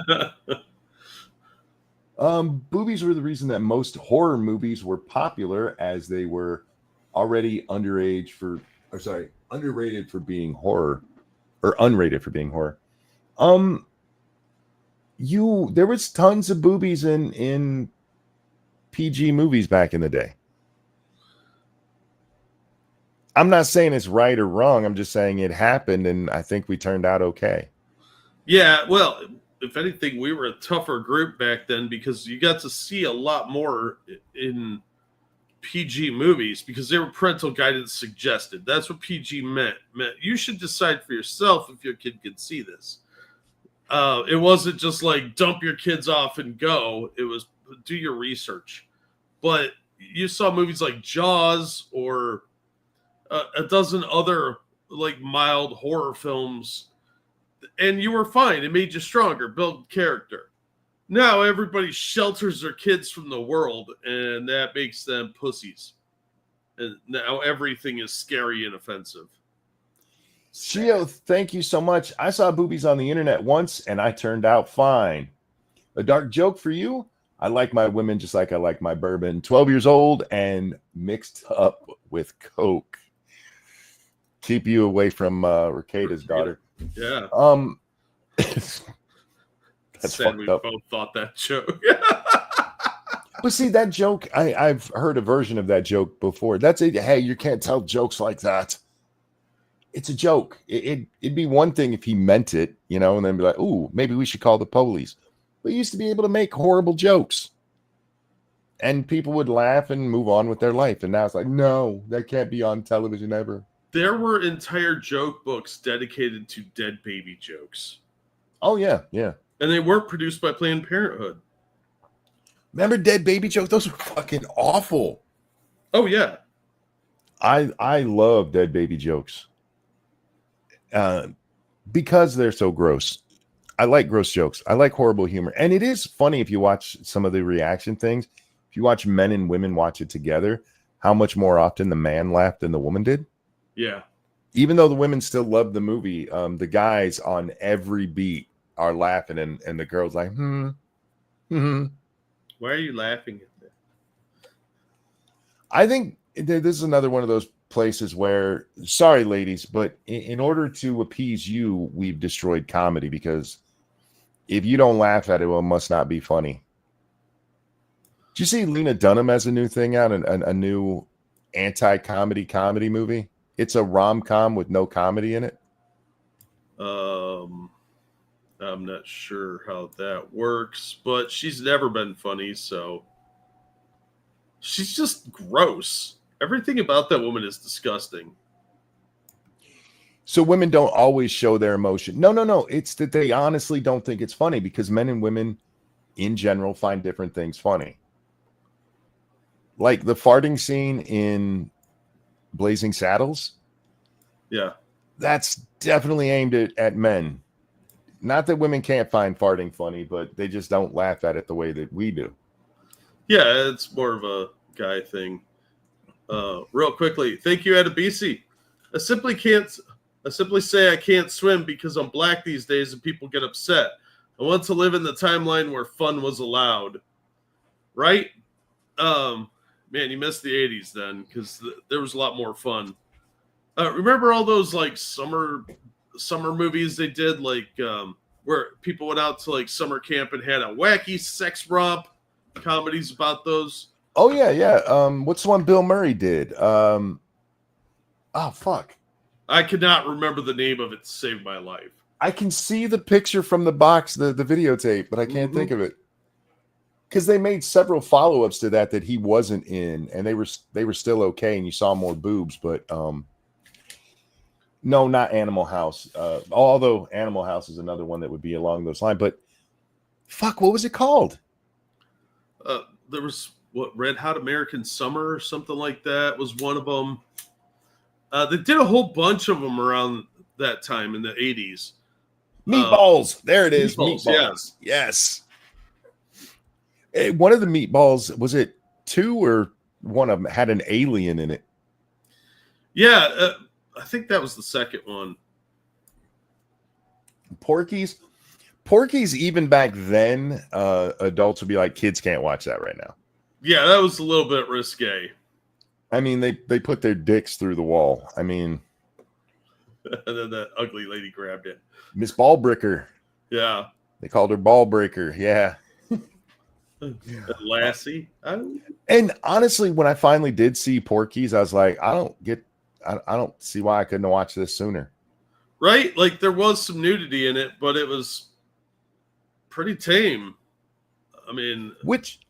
Boobies were the reason that most horror movies were popular, as they were already underrated for being horror, or unrated for being horror. There was tons of boobies in PG movies back in the day. I'm not saying it's right or wrong. I'm just saying it happened, and I think we turned out okay. Yeah, well, if anything, we were a tougher group back then because you got to see a lot more in PG movies because they were parental guidance suggested. That's what PG meant. You should decide for yourself if your kid could see this. It wasn't just like dump your kids off and go. It was do your research. But you saw movies like Jaws or a dozen other like mild horror films, and you were fine. It made you stronger, build character. Now everybody shelters their kids from the world, and that makes them pussies. And now everything is scary and offensive. Gio, thank you so much. I saw boobies on the internet once, and I turned out fine. A dark joke for you. I like my women just like I like my bourbon. 12 years old and mixed up with Coke. Keep you away from Ricada's daughter. Yeah. That's sad we both thought that joke. But see, that joke, I've heard a version of that joke before. That's it. Hey, you can't tell jokes like that. It's a joke. It'd be one thing if he meant it, and then be like, ooh, maybe we should call the police. But he used to be able to make horrible jokes. And people would laugh and move on with their life. And now it's like, no, that can't be on television ever. There were entire joke books dedicated to dead baby jokes. Oh, yeah, yeah. And they weren't produced by Planned Parenthood. Remember dead baby jokes? Those were fucking awful. Oh, yeah. I love dead baby jokes. because they're so gross. I like gross jokes. I like horrible humor. And it is funny if you watch some of the reaction things. If you watch men and women watch it together, how much more often the man laughed than the woman did. Yeah. Even though the women still love the movie, the guys on every beat are laughing, and the girl's like, Why are you laughing at that? I think this is another one of those places where, sorry, ladies, but in order to appease you, we've destroyed comedy, because if you don't laugh at it, well, it must not be funny. Did you see Lena Dunham has a new thing out, a new anti-comedy comedy movie? It's a rom-com with no comedy in it. I'm not sure how that works, but she's never been funny, so she's just gross. Everything about that woman is disgusting. So women don't always show their emotion. No. It's that they honestly don't think it's funny, because men and women in general find different things funny. Like the farting scene in Blazing Saddles. Yeah. That's definitely aimed at men. Not that women can't find farting funny, but they just don't laugh at it the way that we do. Yeah, it's more of a guy thing. Real quickly, thank you, Adebisi. I simply say I can't swim because I'm black these days and people get upset. I want to live in the timeline where fun was allowed. Right? Man, you missed the 80s then, because there was a lot more fun. Remember all those like summer movies they did, like where people went out to like summer camp and had a wacky sex romp comedies about those? Oh yeah. What's the one Bill Murray did? Oh fuck. I could not remember the name of it to save my life. I can see the picture from the box, the videotape, but I can't think of it. Because they made several follow-ups to that he wasn't in, and they were still okay, and you saw more boobs, but no, not Animal House. Although Animal House is another one that would be along those lines. But fuck, what was it called? There was Red Hot American Summer or something like that was one of them. They did a whole bunch of them around that time in the 80s. Meatballs. There it is. Meatballs. Yes. One of the Meatballs, was it 2 or one of them, had an alien in it? Yeah, I think that was the second one. Porky's, even back then, adults would be like, kids can't watch that right now. Yeah, that was a little bit risque. I mean, they put their dicks through the wall. I mean, and then that ugly lady grabbed it. Miss Ballbreaker. Yeah. They called her Ballbreaker. Yeah. Lassie. And honestly, when I finally did see Porky's, I was like, I don't see why I couldn't watch this sooner. Right? Like there was some nudity in it, but it was pretty tame. I mean, which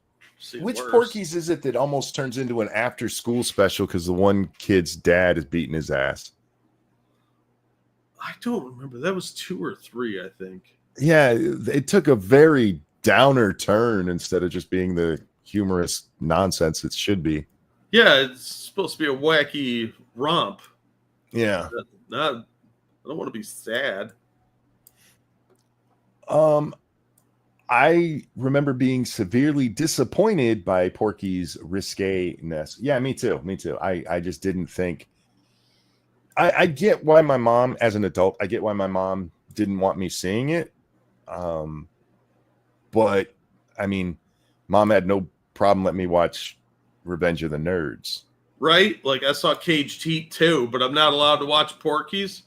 Porky's is it that almost turns into an after school special because the one kid's dad is beating his ass? I don't remember. That was 2 or 3, I think. Yeah, it took a very downer turn instead of just being the humorous nonsense it should be. Yeah, it's supposed to be a wacky romp. Yeah. I don't want to be sad. I remember being severely disappointed by Porky's risque-ness. Yeah, me too. I just didn't think. I get why my mom, as an adult, didn't want me seeing it. But I mean, mom had no problem letting me watch Revenge of the Nerds. Right? Like I saw Caged Heat too, but I'm not allowed to watch Porky's.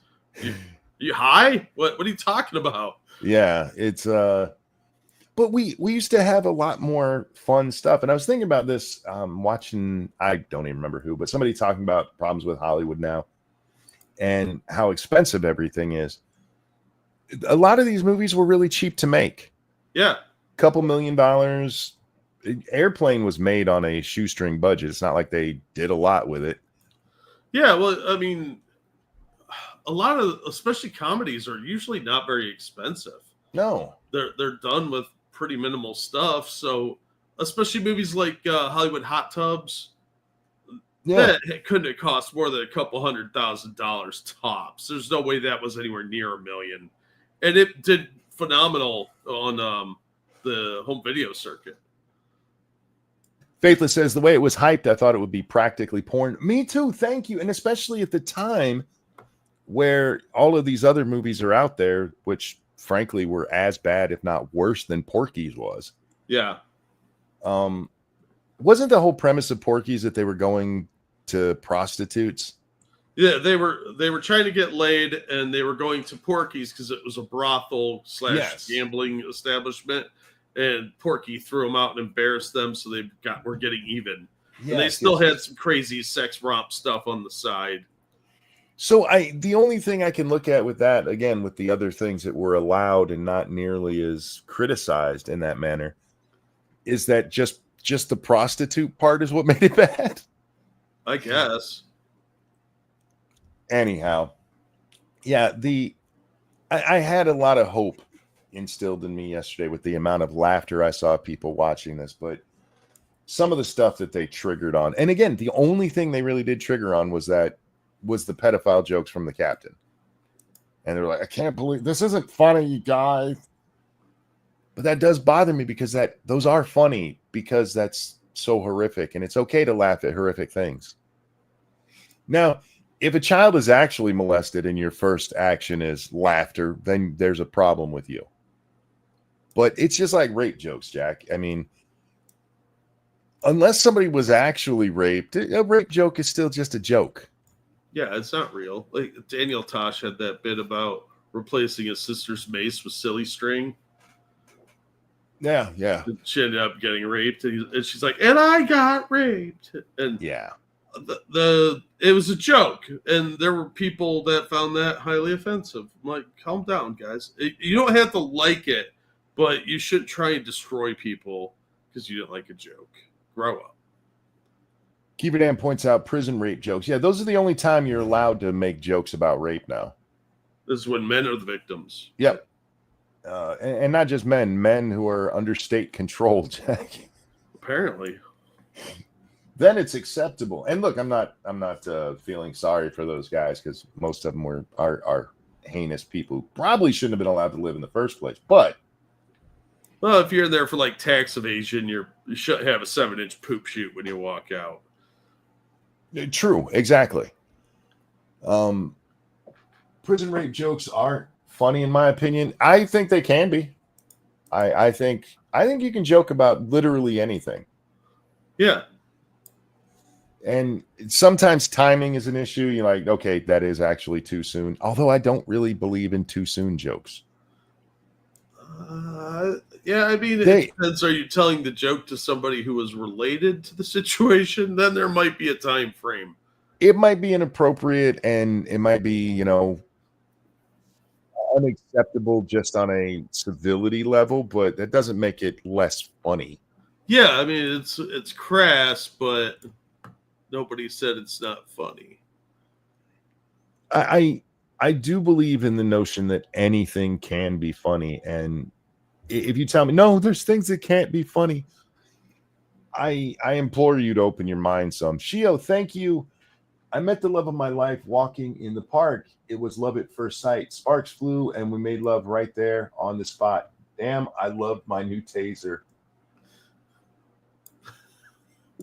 You high? What are you talking about? Yeah, it's but we used to have a lot more fun stuff. And I was thinking about this watching, I don't even remember who, but somebody talking about problems with Hollywood now and how expensive everything is. A lot of these movies were really cheap to make. Yeah. Couple $1 million. Airplane was made on a shoestring budget. It's not like they did a lot with it. Yeah, well, I mean, a lot of, especially comedies, are usually not very expensive. No. They're done with pretty minimal stuff. So, especially movies like Hollywood Hot Tubs, Yeah. That couldn't have cost more than a couple $100,000 tops. There's no way that was anywhere near $1 million. And it did phenomenal on the home video circuit. Faithless says, the way it was hyped, I thought it would be practically porn. Me too. Thank you. And especially at the time where all of these other movies are out there, which frankly were as bad, if not worse than Porky's was. Yeah. Wasn't the whole premise of Porky's that they were going to prostitutes? Yeah, they were trying to get laid, and they were going to Porky's because it was a brothel / gambling establishment. And Porky threw them out and embarrassed them, so were getting even. Yes, and they still had some crazy sex romp stuff on the side. So the only thing I can look at with that, again, with the other things that were allowed and not nearly as criticized in that manner, is that just the prostitute part is what made it bad? I guess. Anyhow, yeah, I had a lot of hope instilled in me yesterday with the amount of laughter I saw people watching this, but some of the stuff that they triggered on, and again, the only thing they really did trigger on was the pedophile jokes from the captain. And they're like, I can't believe this isn't funny, you guys. But that does bother me because those are funny, because that's so horrific, and it's okay to laugh at horrific things. Now, if a child is actually molested and your first action is laughter, then there's a problem with you. But it's just like rape jokes, Jack. I mean, unless somebody was actually raped, a rape joke is still just a joke. Yeah, it's not real. Like Daniel Tosh had that bit about replacing his sister's mace with silly string. Yeah. She ended up getting raped, and she's like, and I got raped. And yeah, it was a joke, and there were people that found that highly offensive. I'm like, calm down, guys. You don't have to like it, but you shouldn't try and destroy people because you didn't like a joke. Grow up. Keeper Dan points out prison rape jokes. Yeah, those are the only time you're allowed to make jokes about rape now. This is when men are the victims. Yep. And not just men who are under state control, Jack. Apparently. Then it's acceptable. And look, I'm not feeling sorry for those guys, because most of them are heinous people who probably shouldn't have been allowed to live in the first place. But well, if you're in there for like tax evasion, you shouldn't have a 7-inch poop chute when you walk out. True, exactly. Prison rape jokes aren't funny, in my opinion. I think they can be. I think you can joke about literally anything. Yeah. And sometimes timing is an issue. You're like, okay, that is actually too soon. Although I don't really believe in too soon jokes. Yeah, I mean, it depends. Are you telling the joke to somebody who is related to the situation? Then there might be a time frame. It might be inappropriate, and it might be, unacceptable just on a civility level, but that doesn't make it less funny. Yeah, I mean, it's crass, but nobody said it's not funny. I do believe in the notion that anything can be funny, and if you tell me no, there's things that can't be funny, I implore you to open your mind some. Shio, thank you. I met the love of my life walking in the park. It was love at first sight. Sparks flew, and we made love right there on the spot. Damn, I loved my new taser.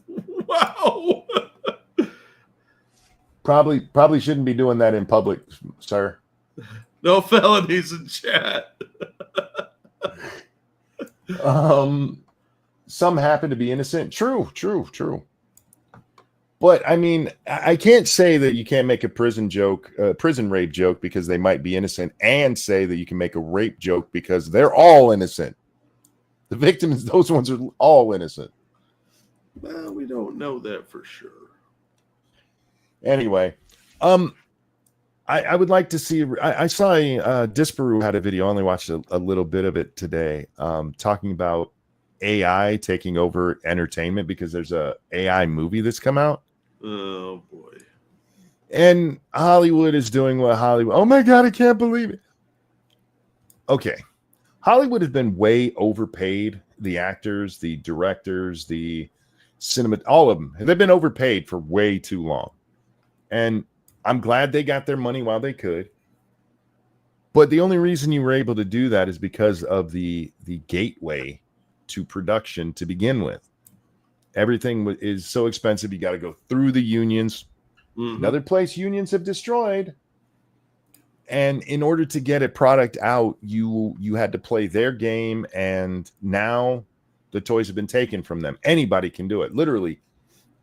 Wow. Probably shouldn't be doing that in public, sir. No felonies in chat. Some happen to be innocent. True. But I mean, I can't say that you can't make a prison rape joke because they might be innocent, and say that you can make a rape joke because they're all innocent. The victims, those ones are all innocent. Well, we don't know that for sure. Anyway, I would like to see. I saw Disparu had a video. I only watched a little bit of it today, talking about AI taking over entertainment because there's a AI movie that's come out. Oh boy! And Hollywood is doing what Hollywood. Oh my God, I can't believe it. Okay, Hollywood has been way overpaid. The actors, the directors, the cinema, all of them, they've been overpaid for way too long. And I'm glad they got their money while they could. But the only reason you were able to do that is because of the gateway to production to begin with. Everything is so expensive. You got to go through the unions. Mm-hmm. Another place unions have destroyed. And in order to get a product out, you had to play their game. And now the toys have been taken from them. Anybody can do it. Literally.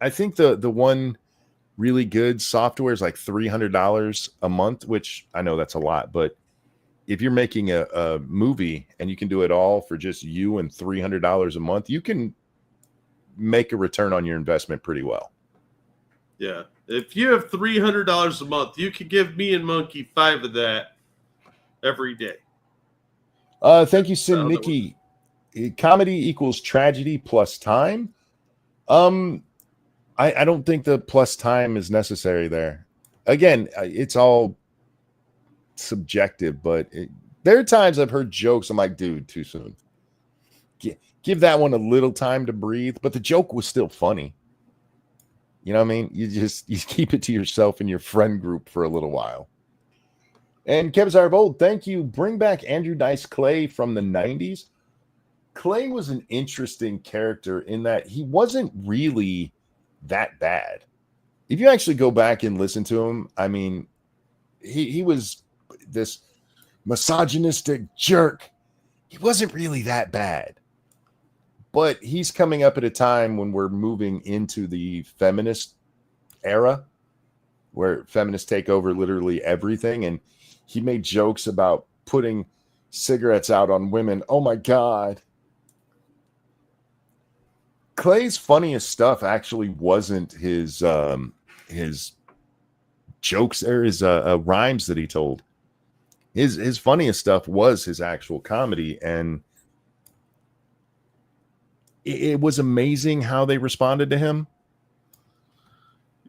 I think the one really good software is like $300 a month, which I know that's a lot, but if you're making a movie and you can do it all for just you and $300 a month, you can make a return on your investment pretty well. Yeah. If you have $300 a month, you could give me and Monkey 5 of that every day. Thank you, Sin Nikki. Comedy equals tragedy plus time. I don't think the plus time is necessary there. Again, it's all subjective, but there are times I've heard jokes. I'm like, dude, too soon. Give that one a little time to breathe, but the joke was still funny. You know what I mean? You keep it to yourself and your friend group for a little while. And Kevzar of Old, thank you. Bring back Andrew Dice Clay from the 90s. Clay was an interesting character in that he wasn't really that bad. If you actually go back and listen to him, I mean, he was this misogynistic jerk. He wasn't really that bad. But he's coming up at a time when we're moving into the feminist era, where feminists take over literally everything. And he made jokes about putting cigarettes out on women. Oh my God. Clay's funniest stuff actually wasn't his jokes or his rhymes that he told. His funniest stuff was his actual comedy, and it was amazing how they responded to him.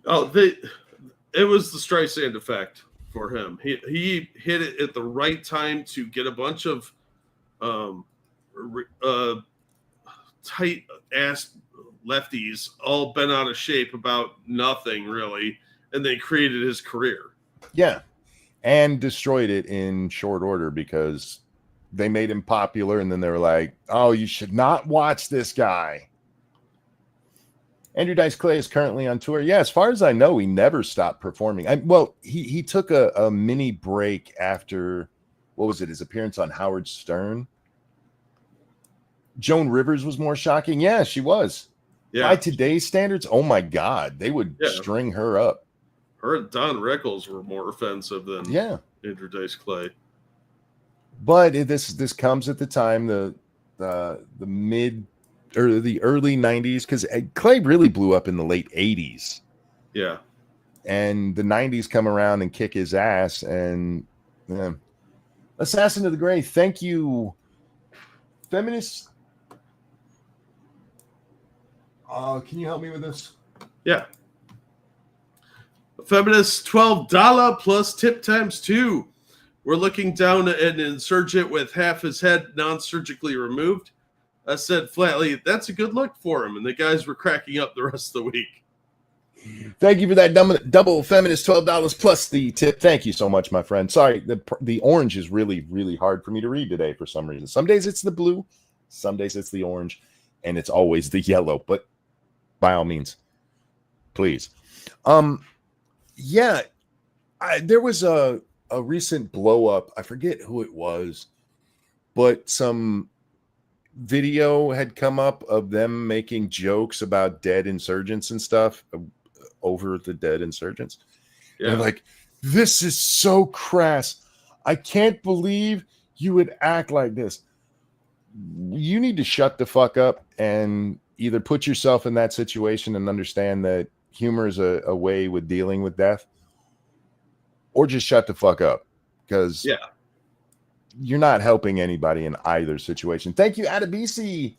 Oh, it was the Streisand effect for him. He hit it at the right time to get a bunch of tight ass lefties all bent out of shape about nothing really, and they created his career. Yeah, and destroyed it in short order because they made him popular, and then they were like, oh, you should not watch this guy. Andrew Dice Clay is currently on tour. Yeah, as far as I know, he never stopped performing. He took a mini break after, what was it, his appearance on Howard Stern. Joan Rivers was more shocking. Yeah, she was. Yeah. By today's standards, oh my God, they would string her up. Her and Don Rickles were more offensive than Andrew Dice Clay. But this comes at the time the mid or the early 90s, because Clay really blew up in the late 80s. Yeah. And the 90s come around and kick his ass. And Assassin of the Gray, thank you. Feminist. Can you help me with this? Yeah. Feminist $12 plus tip times 2. We're looking down at an insurgent with half his head non-surgically removed. I said flatly, that's a good look for him. And the guys were cracking up the rest of the week. Thank you for that double feminist $12 plus the tip. Thank you so much, my friend. Sorry, the orange is really, really hard for me to read today for some reason. Some days it's the blue, some days it's the orange, and it's always the yellow. But by all means, please. There was a recent blow up. I forget who it was, but some video had come up of them making jokes about dead insurgents and stuff over the dead insurgents. Yeah. And like, this is so crass. I can't believe you would act like this. You need to shut the fuck up and either put yourself in that situation and understand that humor is a way with dealing with death, or just shut the fuck up, because you're not helping anybody in either situation. Thank you, Adabisi.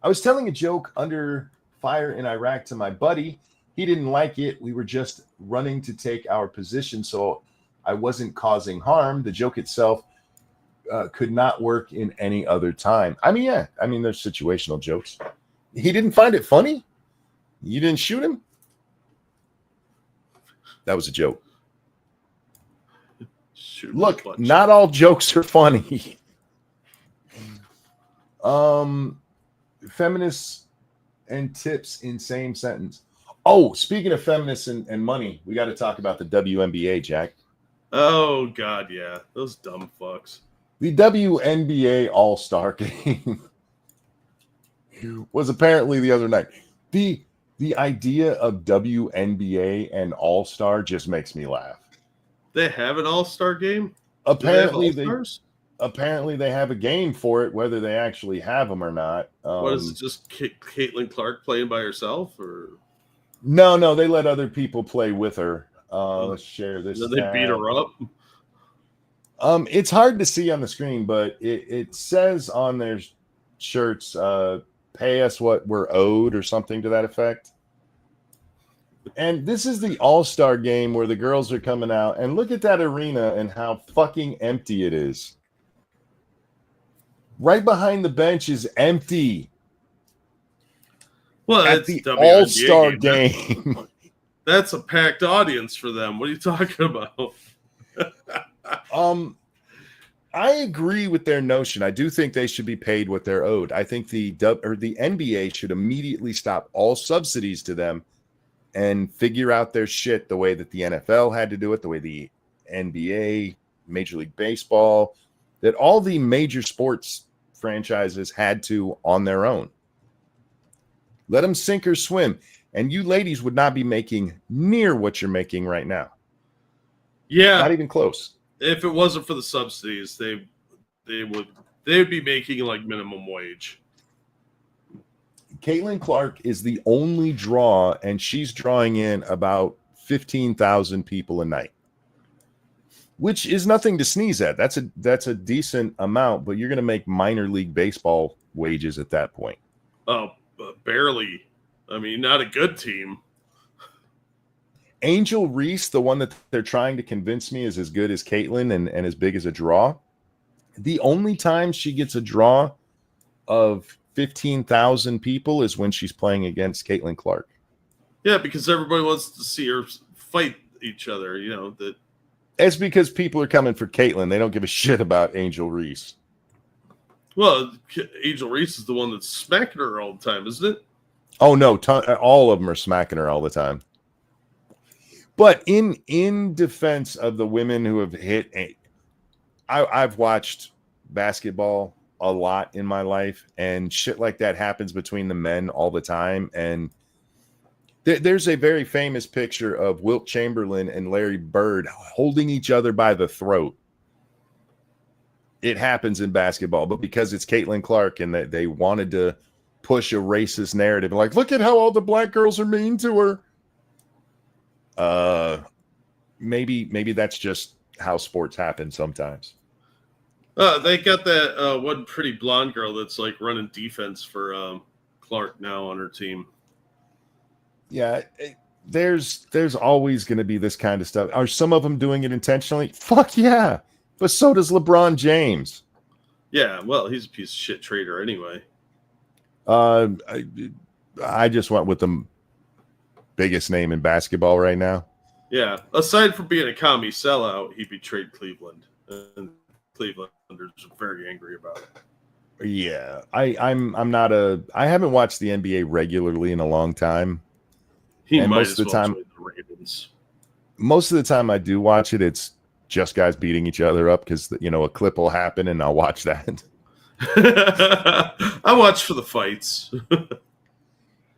I was telling a joke under fire in Iraq to my buddy. He didn't like it. We were just running to take our position, so I wasn't causing harm. The joke itself could not work in any other time. I mean, there's situational jokes. He didn't find it funny? You didn't shoot him? That was a joke. Look, not all jokes are funny. Feminists and tips in same sentence. Oh, speaking of feminists and money, we got to talk about the WNBA, Jack. Oh, God, yeah. Those dumb fucks. The WNBA All-Star Game was apparently the other night. The idea of WNBA and All-Star just makes me laugh. They have an All-Star game? Apparently they have a game for it, whether they actually have them or not. What is it? Just Caitlin Clark playing by herself, or no? They let other people play with her. Let's share this. Did they beat her up? It's hard to see on the screen, but it says on their shirts, "Pay us what we're owed" or something to that effect. And this is the All-Star game where the girls are coming out, and look at that arena and how fucking empty it is. Right behind the bench is empty. Well, at the All-Star game. That's a packed audience for them. What are you talking about? I agree with their notion. I do think they should be paid what they're owed. I think the NBA should immediately stop all subsidies to them and figure out their shit the way that the NFL had to do it, the way the NBA, Major League Baseball, that all the major sports franchises had to on their own. Let them sink or swim. And you ladies would not be making near what you're making right now. Yeah. Not even close. If it wasn't for the subsidies, they would be making like minimum wage. Caitlin Clark is the only draw, and she's drawing in about 15,000 people a night, which is nothing to sneeze at. That's a decent amount, but you're going to make minor league baseball wages at that point. Oh, barely. I mean, not a good team. Angel Reese, the one that they're trying to convince me is as good as Caitlin and as big as a draw. The only time she gets a draw of 15,000 people is when she's playing against Caitlin Clark. Yeah, because everybody wants to see her fight each other. You know that. It's because people are coming for Caitlin. They don't give a shit about Angel Reese. Well, Angel Reese is the one that's smacking her all the time, isn't it? Oh no, all of them are smacking her all the time. But in defense of the women who have hit, I've watched basketball a lot in my life, and shit like that happens between the men all the time. And there's a very famous picture of Wilt Chamberlain and Larry Bird holding each other by the throat. It happens in basketball, but because it's Caitlin Clark and they wanted to push a racist narrative, like, look at how all the black girls are mean to her. Maybe that's just how sports happen sometimes. They got that one pretty blonde girl that's like running defense for Clark now on her team. Yeah, there's always going to be this kind of stuff. Are some of them doing it intentionally? Fuck yeah. But so does LeBron James. Yeah, well, he's a piece of shit trader anyway. I just went with the biggest name in basketball right now. Yeah, aside from being a commie sellout, he betrayed Cleveland, and Clevelanders are very angry about it. Yeah, I haven't watched the NBA regularly in a long time. Most of the Ravens. Most of the time I do watch it, it's just guys beating each other up because a clip will happen and I'll watch that. I watch for the fights.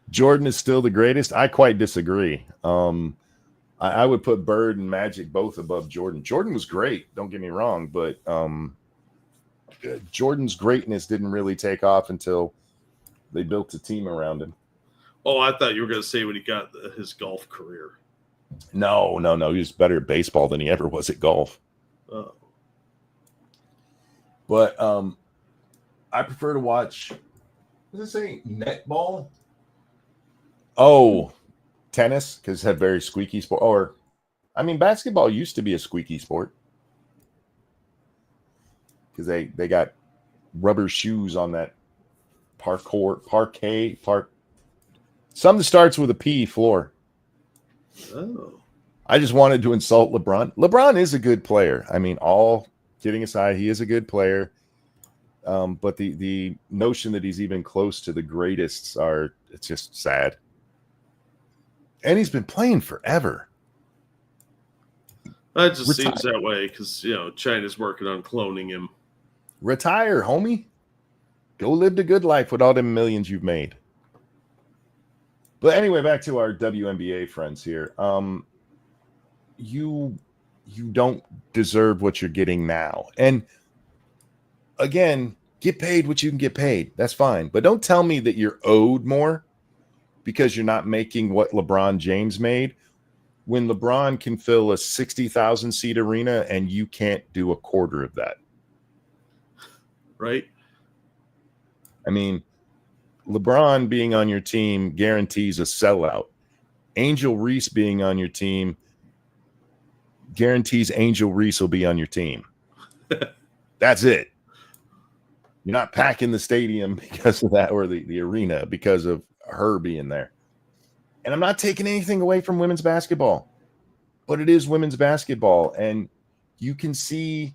Jordan is still the greatest. I quite disagree. I would put Bird and Magic both above Jordan. Jordan was great, don't get me wrong, but Jordan's greatness didn't really take off until they built a team around him. Oh, I thought you were going to say when he got his golf career. No. He was better at baseball than he ever was at golf. Oh. But I prefer to watch, what does it say, netball? Oh, tennis, because it's a very squeaky sport. Basketball used to be a squeaky sport because they got rubber shoes on that parquet. Something starts with a P, floor. Oh. I just wanted to insult LeBron. LeBron is a good player. I mean, all kidding aside, he is a good player. But the notion that he's even close to the greatest it's just sad. And he's been playing forever. That just seems that way because, China's working on cloning him. Retire, homie. Go live the good life with all them millions you've made. But anyway, back to our WNBA friends here. You don't deserve what you're getting now. And again, get paid what you can get paid. That's fine. But don't tell me that you're owed more because you're not making what LeBron James made when LeBron can fill a 60,000 seat arena and you can't do a quarter of that. Right. I mean, LeBron being on your team guarantees a sellout. Angel Reese being on your team guarantees Angel Reese will be on your team. That's it. You're not packing the stadium because of that, or the arena because of her being there. And I'm not taking anything away from women's basketball, but it is women's basketball. And you can see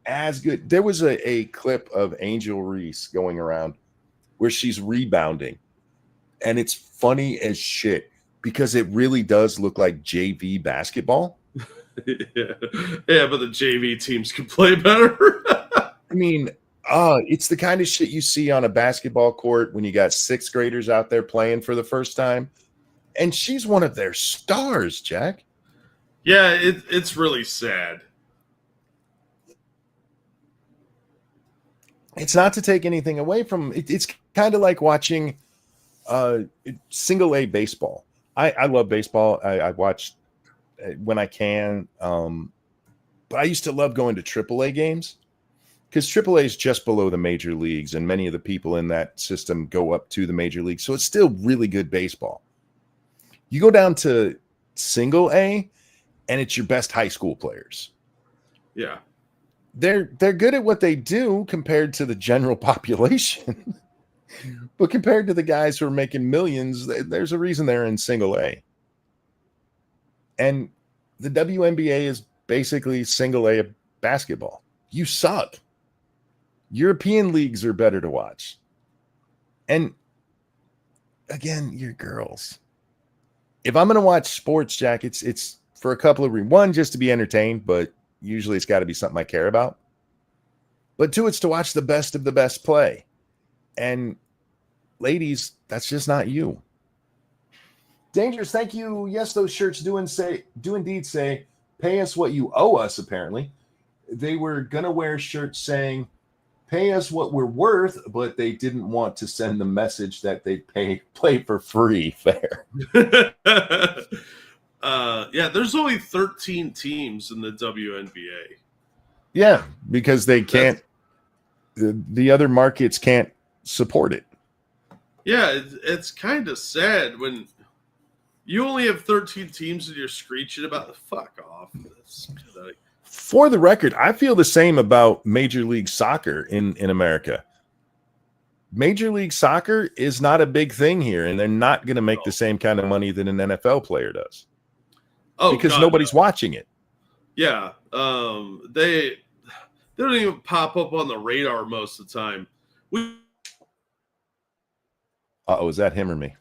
as good. There was a clip of Angel Reese going around where she's rebounding. And it's funny as shit because it really does look like JV basketball. Yeah, but the JV teams can play better. I mean, it's the kind of shit you see on a basketball court when you got sixth graders out there playing for the first time. And she's one of their stars, Jack. Yeah, it's really sad. It's not to take anything away from it. It's kind of like watching single A baseball. I love baseball. I watch when I can. But I used to love going to AAA games because AAA is just below the major leagues, and many of the people in that system go up to the major leagues. So it's still really good baseball. You go down to single A, and it's your best high school players. Yeah. They're good at what they do compared to the general population. But compared to the guys who are making millions, there's a reason they're in single A. And the WNBA is basically single A basketball. You suck. European leagues are better to watch. And again, you're girls. If I'm going to watch sports, Jack, it's for a couple of reasons. One, just to be entertained, but usually it's got to be something I care about. But two, it's to watch the best of the best play. And ladies, that's just not you. Dangerous, thank you. Yes, those shirts do indeed say, pay us what you owe us, apparently. They were going to wear shirts saying, pay us what we're worth, but they didn't want to send the message that they play for free. Fair. Yeah, there's only 13 teams in the WNBA. Yeah, because they can't, the other markets can't support it. Yeah, it's kind of sad when you only have 13 teams and you're screeching about the fuck off. For the record, I feel the same about Major League Soccer in America. Major League Soccer is not a big thing here, and they're not going to make the same kind of money that an NFL player does. Oh, because God, nobody's watching it. Yeah, they don't even pop up on the radar most of the time. Is that him or me?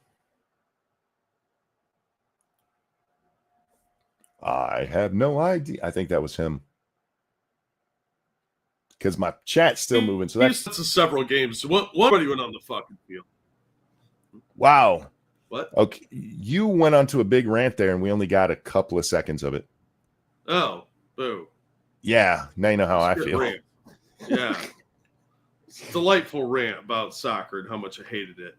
I have no idea. I think that was him. Because my chat's still moving. So that's several games. So what went on the fucking field? Wow. What? Okay. You went onto a big rant there, and we only got a couple of seconds of it. Oh, boo. Yeah. Now you know how I feel. Rant. Yeah. Delightful rant about soccer and how much I hated it.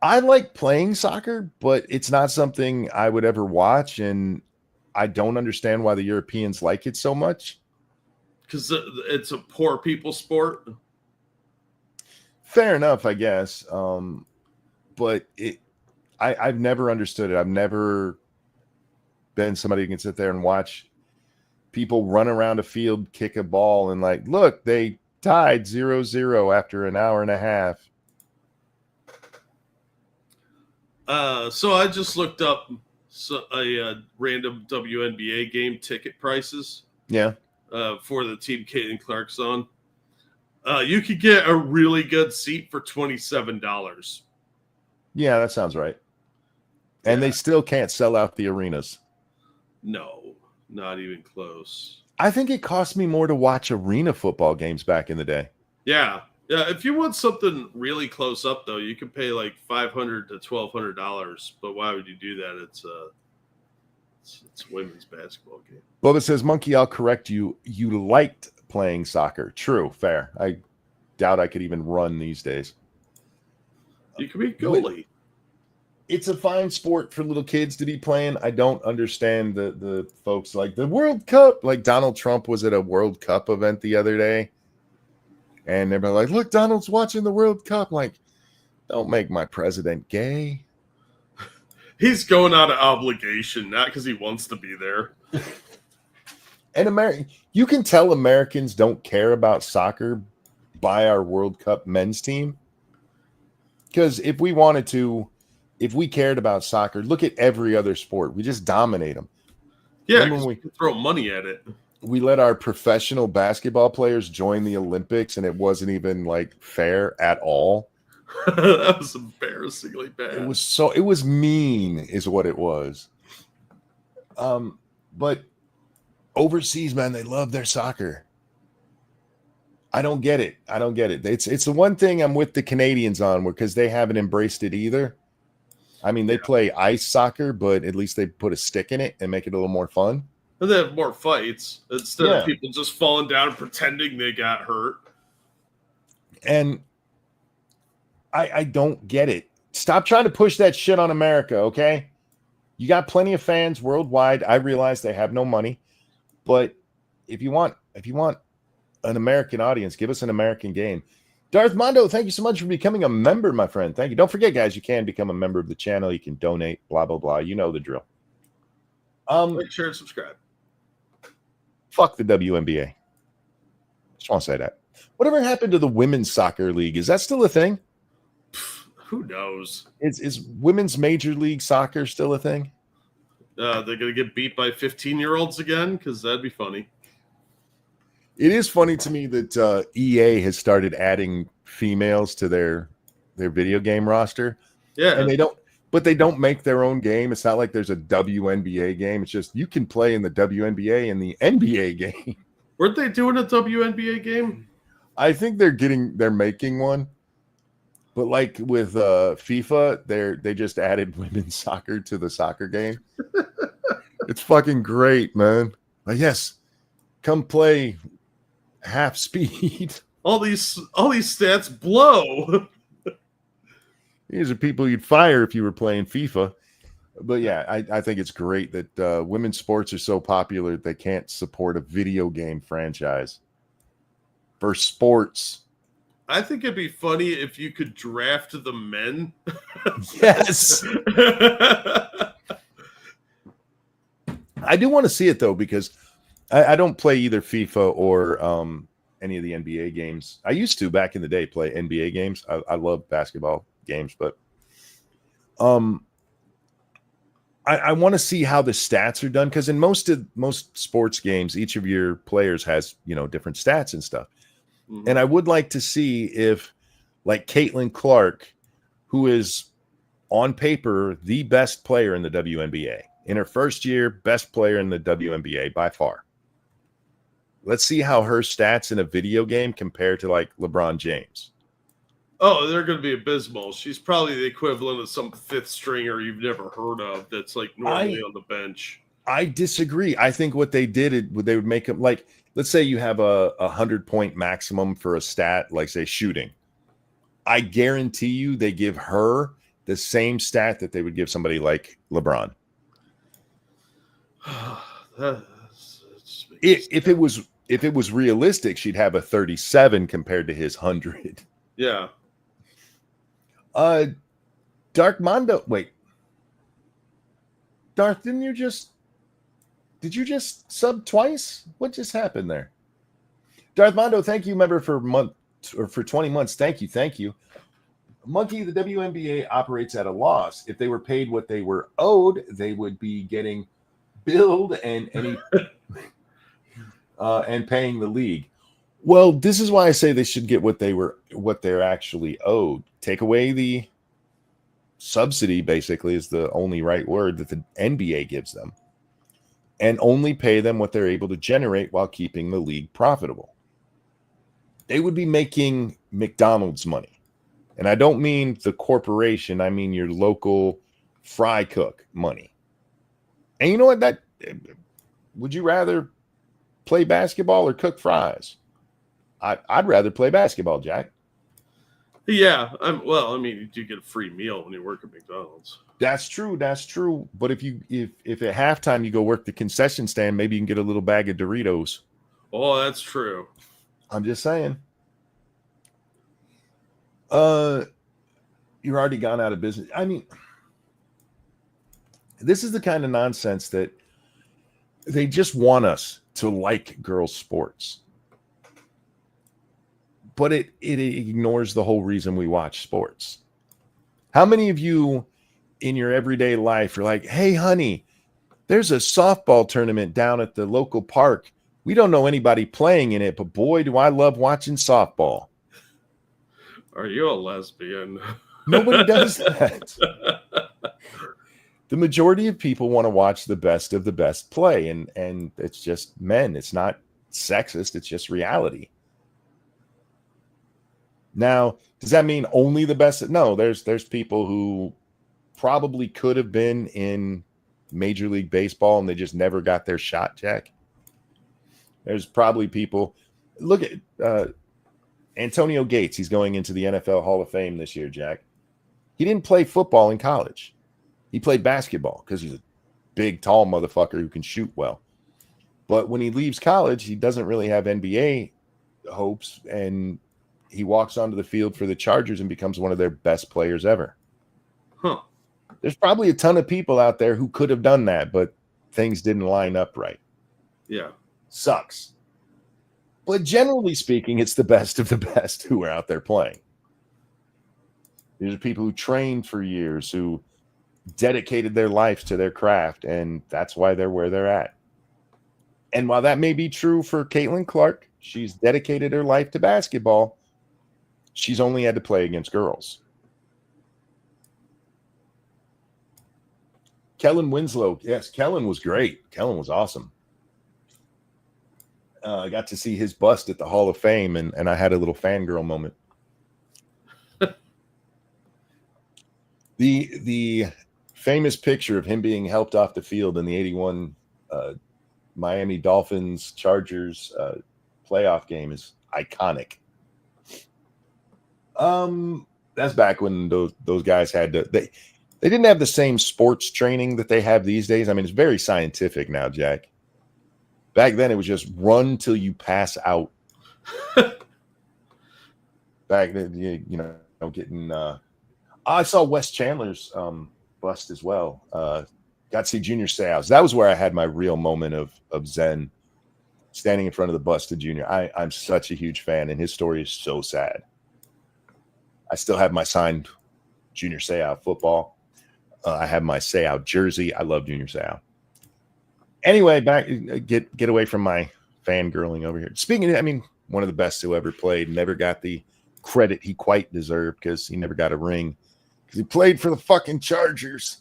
I like playing soccer, but it's not something I would ever watch, and I don't understand why the Europeans like it so much. Because it's a poor people sport. Fair enough, I guess. But I've never understood it. I've never been somebody who can sit there and watch people run around a field, kick a ball, and like, look, they tied 0-0 after an hour and a half. So I just looked up a random WNBA game ticket prices. Yeah. For the team Caitlin Clark's on. You could get a really good seat for $27. Yeah, that sounds right. And they still can't sell out the arenas. No, not even close. I think it cost me more to watch arena football games back in the day. Yeah. If you want something really close up, though, you can pay like $500 to $1,200. But why would you do that? It's a women's basketball game. Bubba says, Monkey, I'll correct you. You liked playing soccer. True, fair. I doubt I could even run these days. You could be goalie. It's a fine sport for little kids to be playing. I don't understand the folks like the World Cup. Like Donald Trump was at a World Cup event the other day. And they're like, look, Donald's watching the World Cup. Like, don't make my president gay. He's going out of obligation, not because he wants to be there. And you can tell Americans don't care about soccer by our World Cup men's team. Because if we wanted to, if we cared about soccer, look at every other sport. We just dominate them. Yeah, we can throw money at it. We let our professional basketball players join the Olympics, and it wasn't even like fair at all. That was embarrassingly bad. It was mean, is what it was. But overseas, man, they love their soccer. I don't get it. It's the one thing I'm with the Canadians on, because they haven't embraced it either. I mean, they play ice soccer, but at least they put a stick in it and make it a little more fun. And they have more fights instead of people just falling down and pretending they got hurt. And I don't get it. Stop trying to push that shit on America, okay? You got plenty of fans worldwide. I realize they have no money, but if you want an American audience, give us an American game. Darth Mondo, thank you so much for becoming a member, my friend. Thank you. Don't forget, guys, you can become a member of the channel. You can donate, blah, blah, blah. You know the drill. Like, share, and subscribe. Fuck the WNBA. Just want to say that. Whatever happened to the women's soccer league? Is that still a thing? Who knows? Is women's major league soccer still a thing? They're going to get beat by 15-year-olds again? Because that'd be funny. It is funny to me that EA has started adding females to their video game roster. Yeah. And they don't make their own game. It's not like there's a WNBA game. It's just you can play in the WNBA and the NBA game. Weren't they doing a WNBA game? I think they're making one. But like with FIFA, they just added women's soccer to the soccer game. It's fucking great, man. Like, yes, come play half speed. All these stats blow. These are people you'd fire if you were playing FIFA. But yeah, I think it's great that women's sports are so popular they can't support a video game franchise for sports. I think it'd be funny if you could draft the men. Yes. I do want to see it, though, because I don't play either FIFA or any of the NBA games. I used to, back in the day, play NBA games. I love basketball games, but I want to see how the stats are done, because in most sports games, each of your players has, different stats and stuff. Mm-hmm. And I would like to see if, like, Caitlin Clark, who is on paper the best player in the WNBA, in her first year, best player in the WNBA by far. Let's see how her stats in a video game compare to, like, LeBron James. Oh, they're going to be abysmal. She's probably the equivalent of some fifth stringer you've never heard of that's, like, normally on the bench. I disagree. I think what they did, they would make them, like, let's say you have a 100-point maximum for a stat, like, say, shooting. I guarantee you they give her the same stat that they would give somebody like LeBron. If it was realistic, she'd have a 37 compared to his 100. Yeah. Dark Mondo. Wait. Darth, did you just sub twice? What just happened there? Darth Mondo, thank you, member, for 20 months. Thank you. Monkey, the WNBA operates at a loss. If they were paid what they were owed, they would be getting billed and paying the league. Well, this is why I say they should get what they're actually owed. Take away the subsidy, basically, is the only right word that the NBA gives them, and only pay them what they're able to generate while keeping the league profitable. They would be making McDonald's money. And I don't mean the corporation, I mean your local fry cook money. And you know what? That would you rather play basketball or cook fries? I'd rather play basketball, Jack. Yeah, you do get a free meal when you work at McDonald's. That's true. But if at halftime you go work the concession stand, maybe you can get a little bag of Doritos. Oh, that's true. I'm just saying. You're already gone out of business. I mean, this is the kind of nonsense that they just want us to like girls' sports. But it ignores the whole reason we watch sports. How many of you in your everyday life are like, hey, honey, there's a softball tournament down at the local park. We don't know anybody playing in it, but boy, do I love watching softball. Are you a lesbian? Nobody does that. The majority of people want to watch the best of the best play, and it's just men. It's not sexist. It's just reality. Now, does that mean only the best? No, there's people who probably could have been in Major League Baseball and they just never got their shot, Jack. There's probably people. Look at Antonio Gates. He's going into the NFL Hall of Fame this year, Jack. He didn't play football in college. He played basketball because he's a big, tall motherfucker who can shoot well. But when he leaves college, he doesn't really have NBA hopes, and he walks onto the field for the Chargers and becomes one of their best players ever. Huh. There's probably a ton of people out there who could have done that, but things didn't line up right. Yeah. Sucks. But generally speaking, it's the best of the best who are out there playing. These are people who trained for years, who dedicated their lives to their craft, and that's why they're where they're at. And while that may be true for Caitlin Clark, she's dedicated her life to basketball. She's only had to play against girls. Kellen Winslow. Yes, Kellen was great. Kellen was awesome. I got to see his bust at the Hall of Fame, and I had a little fangirl moment. The famous picture of him being helped off the field in the 81 Miami Dolphins Chargers playoff game is iconic. That's back when those guys had to they didn't have the same sports training that they have these days. I mean, it's very scientific now, Jack. Back then it was just run till you pass out. Back then, you know, getting I saw Wes Chandler's bust as well. Got to see Junior Seau. That was where I had my real moment of zen, standing in front of the bust of Junior. I'm such a huge fan, and his story is so sad. I still have my signed Junior Seau football. I have my Seau jersey. I love Junior Seau. Anyway, back get away from my fangirling over here. Speaking of, I mean, one of the best who ever played, never got the credit he quite deserved because he never got a ring because he played for the fucking Chargers.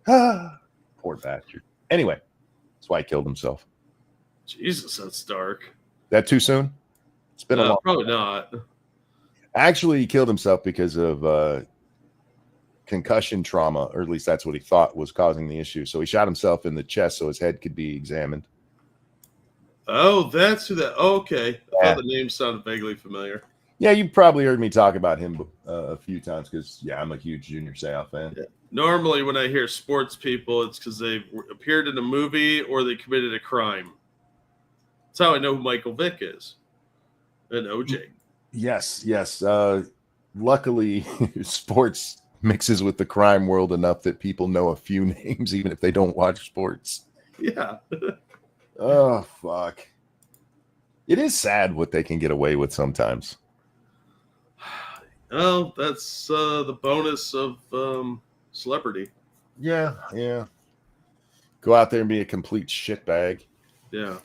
Poor bastard. Anyway, that's why he killed himself. Jesus, that's dark. That too soon? It's been a long probably time. not. Actually, he killed himself because of concussion trauma, or at least that's what he thought was causing the issue. So he shot himself in the chest so his head could be examined. Oh, that's who that. Oh, okay. I Yeah. thought the name sounded vaguely familiar. Yeah, you've probably heard me talk about him a few times because, yeah, I'm a huge Junior Seau fan. Yeah. Normally, when I hear sports people, it's because they appeared in a movie or they committed a crime. That's how I know who Michael Vick is and OJ. Yes. Luckily, sports mixes with the crime world enough that people know a few names, even if they don't watch sports. Yeah. Oh, fuck. It is sad what they can get away with sometimes. Oh, that's the bonus of celebrity. Yeah. Go out there and be a complete shitbag. Yeah.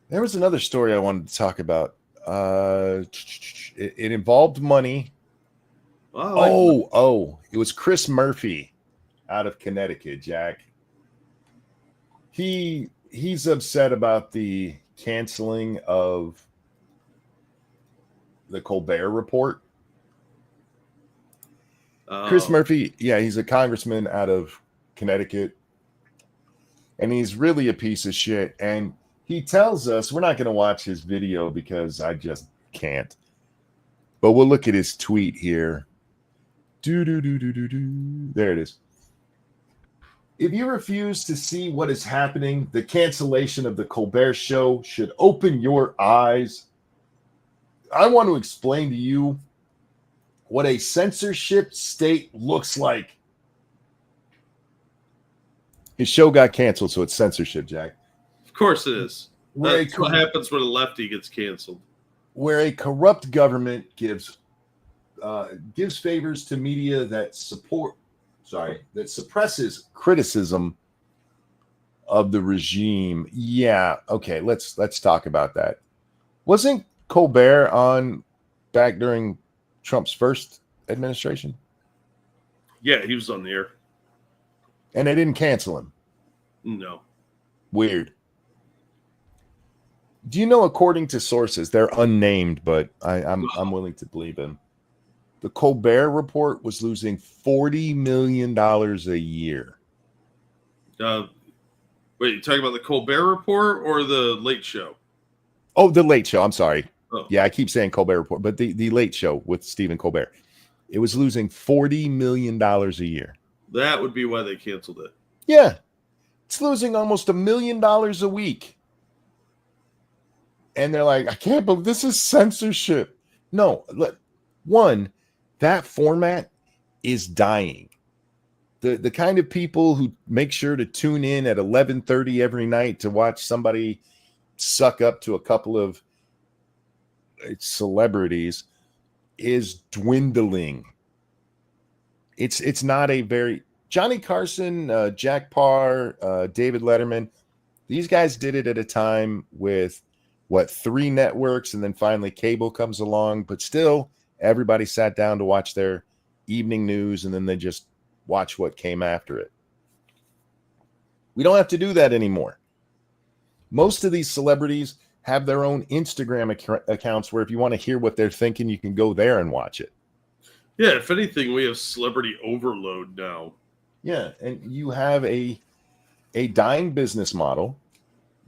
There was another story I wanted to talk about. It involved money. It was Chris Murphy out of Connecticut, Jack. He's upset about the canceling of the Colbert Report. Chris Murphy, he's a congressman out of Connecticut, and he's really a piece of shit. And he tells us, we're not going to watch his video because I just can't, but we'll look at his tweet here. There it is. If you refuse to see what is happening, the cancellation of the Colbert Show should open your eyes. I want to explain to you what a censorship state looks like. His show got canceled, so it's censorship, Jack. Of course it is. That's what happens when a lefty gets canceled. Where a corrupt government gives favors to media that suppresses criticism of the regime. Yeah, okay, let's talk about that. Wasn't Colbert on back during Trump's first administration? Yeah, he was on the air. And they didn't cancel him? No. Weird. Do you know, according to sources, they're unnamed, but I'm willing to believe him, the Colbert Report was losing $40 million a year. Wait, you talking about the Colbert Report or the Late Show? Oh, the Late Show. I'm sorry. Oh. Yeah, I keep saying Colbert Report, but the Late Show with Stephen Colbert. It was losing $40 million a year. That would be why they canceled it. Yeah. It's losing almost $1 million a week. And they're like, I can't believe this is censorship. No, one, that format is dying. The kind of people who make sure to tune in at 11:30 every night to watch somebody suck up to a couple of celebrities is dwindling. It's not a very Johnny Carson, Jack Parr, David Letterman. These guys did it at a time with 3 networks, and then finally cable comes along, but still everybody sat down to watch their evening news, and then they just watch what came after it. We don't have to do that anymore. Most of these celebrities have their own Instagram accounts where if you want to hear what they're thinking, you can go there and watch it. Yeah, if anything, we have celebrity overload now. Yeah, and you have a dying business model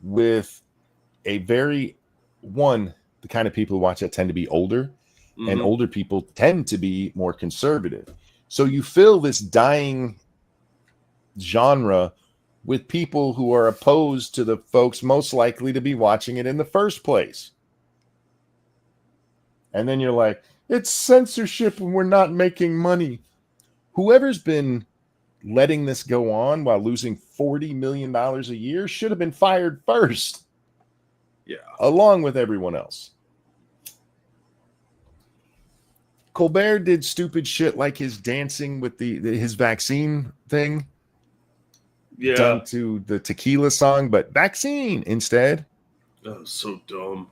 with a the kind of people who watch that tend to be older, and older people tend to be more conservative. So you fill this dying genre with people who are opposed to the folks most likely to be watching it in the first place. And then you're like, it's censorship and we're not making money. Whoever's been letting this go on while losing $40 million a year should have been fired first. Yeah. Along with everyone else. Colbert did stupid shit like his dancing with his vaccine thing. Yeah. Done to the tequila song, but vaccine instead. Oh, so dumb.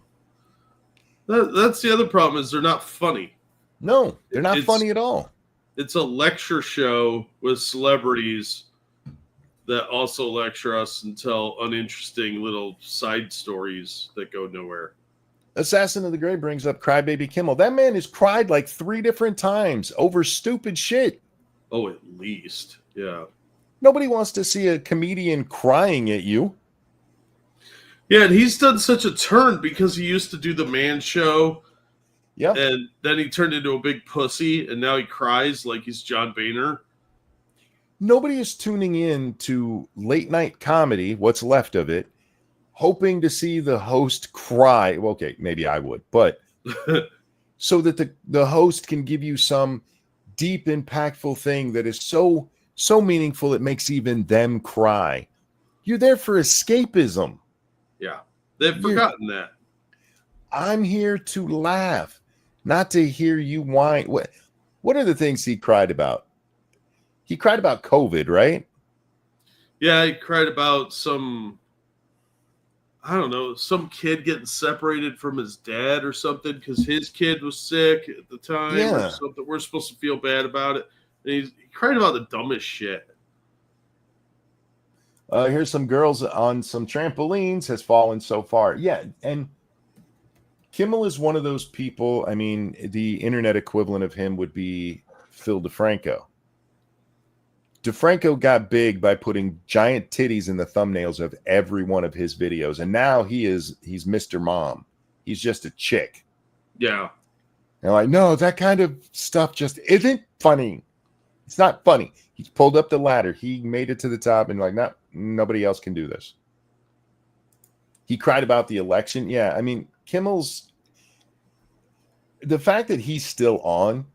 That's the other problem is they're not funny. No, they're not funny at all. It's a lecture show with celebrities that also lecture us and tell uninteresting little side stories that go nowhere. Assassin of the Grey brings up Crybaby Kimmel. That man has cried like 3 different times over stupid shit. Oh, at least. Yeah. Nobody wants to see a comedian crying at you. Yeah, and he's done such a turn because he used to do the Man Show. Yeah. And then he turned into a big pussy, and now he cries like he's John Boehner. Nobody is tuning in to late night comedy, what's left of it, hoping to see the host cry. Well, okay, maybe I would, but so that the host can give you some deep, impactful thing that is so meaningful it makes even them cry. You're there for escapism. Yeah, they've forgotten that. I'm here to laugh, not to hear you whine. What are the things he cried about? He cried about COVID, right? Yeah, he cried about some kid getting separated from his dad or something because his kid was sick at the time or something. We're supposed to feel bad about it. And he cried about the dumbest shit. Here's some girls on some trampolines has fallen so far. Yeah, and Kimmel is one of those people. I mean, the internet equivalent of him would be Phil DeFranco. DeFranco got big by putting giant titties in the thumbnails of every one of his videos, and now he's Mr. Mom. He's just a chick. Yeah. And like, no, that kind of stuff just isn't funny. It's not funny. He pulled up the ladder. He made it to the top, and like, nobody else can do this. He cried about the election. Yeah, I mean, Kimmel's the fact that he's still on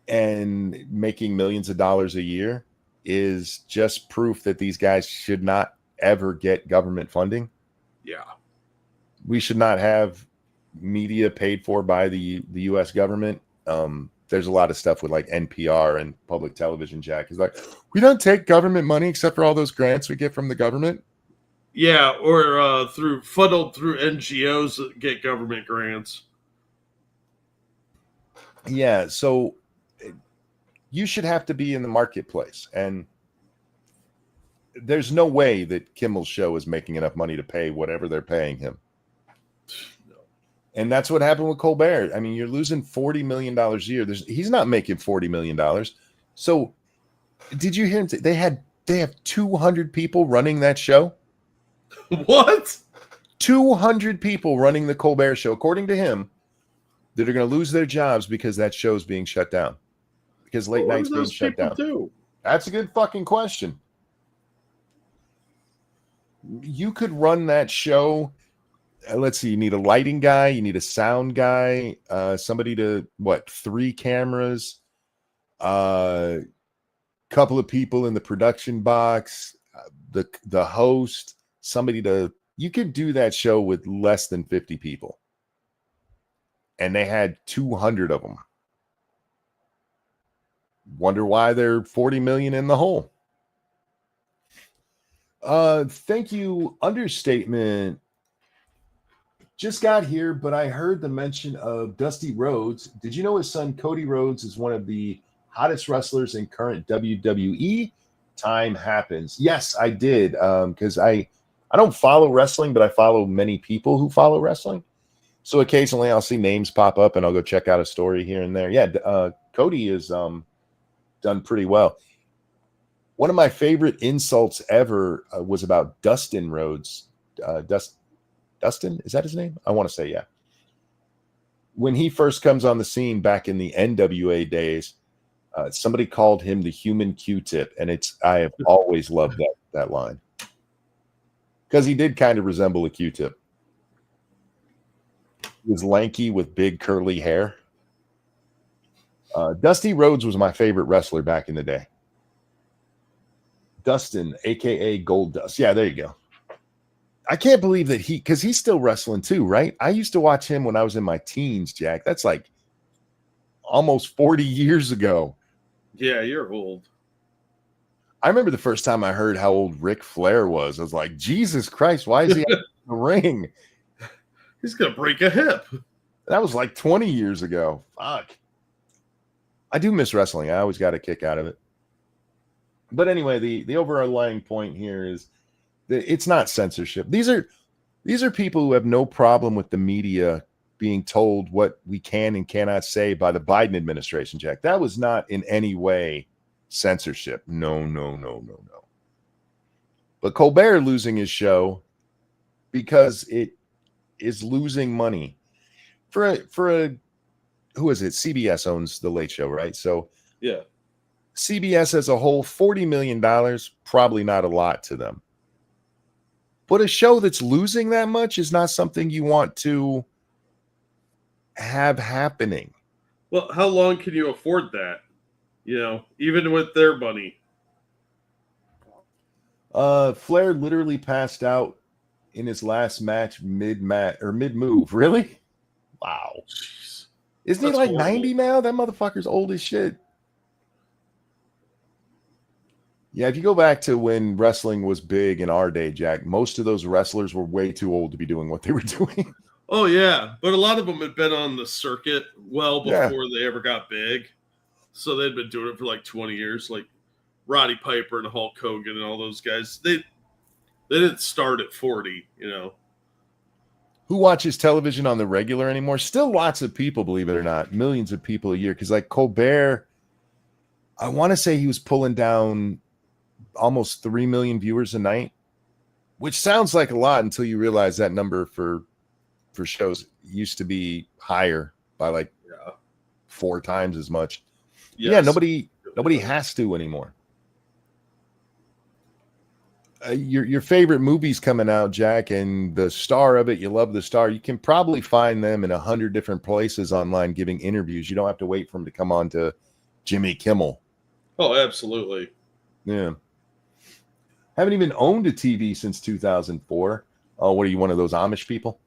and making millions of dollars a year is just proof that these guys should not ever get government funding. Yeah. We should not have media paid for by the U.S. government. There's a lot of stuff with like NPR and public television, Jack. Is like, we don't take government money except for all those grants we get from the government. Yeah, or funneled through NGOs that get government grants. Yeah, so you should have to be in the marketplace. And there's no way that Kimmel's show is making enough money to pay whatever they're paying him. No. And that's what happened with Colbert. I mean, you're losing $40 million a year. He's not making $40 million. So did you hear him say they have 200 people running that show? What? 200 people running the Colbert show, according to him, that are going to lose their jobs because that show's being shut down. Because late night's being shut down. That's a good fucking question. You could run that show. Let's see. You need a lighting guy. You need a sound guy. Somebody to 3 cameras. Couple of people in the production box. The host. Somebody to. You could do that show with less than 50 people. And they had 200 of them. Wonder why they're 40 million in the hole. Thank you. Understatement. Just got here, but I heard the mention of Dusty Rhodes. Did you know his son Cody Rhodes is one of the hottest wrestlers in current WWE? Time happens. Yes, I did. Because I don't follow wrestling, but I follow many people who follow wrestling. So occasionally I'll see names pop up and I'll go check out a story here and there. Yeah, Cody is done pretty well. One of my favorite insults ever was about Dustin Rhodes. Dustin, is that his name? I want to say, yeah. When he first comes on the scene back in the NWA days, somebody called him the human Q-tip, and I have always loved that line. Because he did kind of resemble a Q-tip. He was lanky with big curly hair. Dusty Rhodes was my favorite wrestler back in the day. Dustin, a.k.a. Gold Dust. Yeah, there you go. I can't believe that because he's still wrestling too, right? I used to watch him when I was in my teens, Jack. That's like almost 40 years ago. Yeah, you're old. I remember the first time I heard how old Ric Flair was. I was like, Jesus Christ, why is he in the ring? He's going to break a hip. That was like 20 years ago. Fuck. I do miss wrestling. I always got a kick out of it. But anyway, the overlying point here is that it's not censorship. These are people who have no problem with the media being told what we can and cannot say by the Biden administration, Jack. That was not in any way censorship. No. But Colbert losing his show because it is losing money for a who is it? CBS owns the Late Show, right? So yeah, CBS as a whole, $40 million, probably not a lot to them. But a show that's losing that much is not something you want to have happening. Well, how long can you afford that? Even with their money. Flair literally passed out in his last match mid-move. Really? Wow. Jeez. Isn't he That's like horrible. 90 now? That motherfucker's old as shit. Yeah, if you go back to when wrestling was big in our day, Jack, most of those wrestlers were way too old to be doing what they were doing. Oh yeah, but a lot of them had been on the circuit well Yeah. before they ever got big, so they'd been doing it for like 20 years. Like Roddy Piper and Hulk Hogan and all those guys, they didn't start at 40. You know, Who watches television on the regular anymore? Still lots of people, believe it or not, millions of people a year. Because like Colbert, I want to say he was pulling down almost 3 million viewers a night, which sounds like a lot until you realize that number for shows used to be higher by like 4 times as much. yes. Yeah, nobody has to anymore. Your favorite movie's coming out, Jack, and the star of it, you love the star. You can probably find them in 100 different places online giving interviews. You don't have to wait for them to come on to Jimmy Kimmel. Oh, absolutely. Yeah. Haven't even owned a TV since 2004. Oh, what are you, one of those Amish people?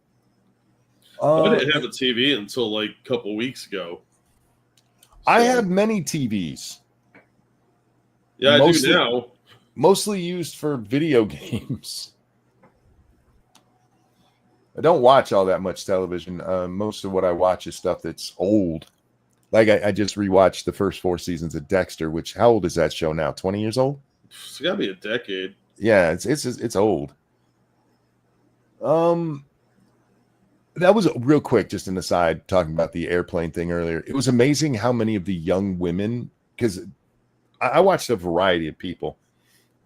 I didn't have a TV until like a couple weeks ago. I have many TVs. Yeah, Mostly- I do now. Mostly used for video games. I don't watch all that much television. Most of what I watch is stuff that's old. Like I just rewatched the first 4 seasons of Dexter, which, how old is that show now? 20 years old? It's got to be a decade. Yeah, it's old. That was real quick, just an aside, talking about the airplane thing earlier. It was amazing how many of the young women, because I watched a variety of people,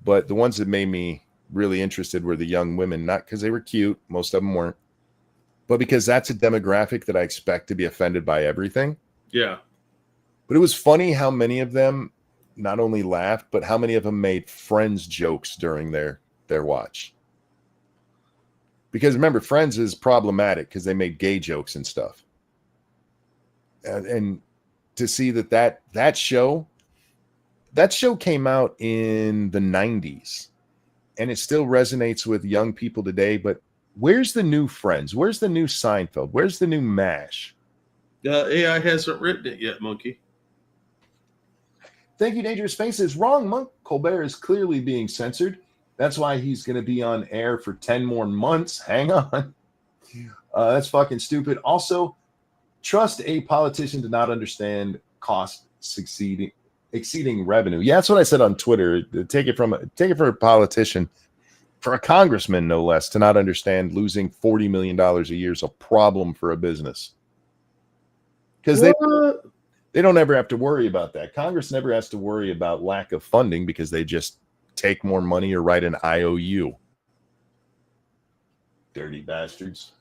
but the ones that made me really interested were the young women, not because they were cute, most of them weren't, but because that's a demographic that I expect to be offended by everything. Yeah. But it was funny how many of them not only laughed, but how many of them made Friends jokes during their watch. Because remember, Friends is problematic because they made gay jokes and stuff. And to see that show came out in the 90s and it still resonates with young people today. But where's the new Friends? Where's the new Seinfeld? Where's the new MASH? AI hasn't written it yet, Monkey. Thank you, Dangerous Spaces. Wrong, Monk. Colbert is clearly being censored. That's why he's going to be on air for 10 more months. Hang on. That's fucking stupid. Also, trust a politician to not understand cost exceeding revenue. Yeah, that's what I said on Twitter. Take it from a politician, for a congressman no less, to not understand losing $40 million a year is a problem for a business. Because they don't ever have to worry about that. Congress never has to worry about lack of funding because they just take more money or write an IOU. Dirty bastards.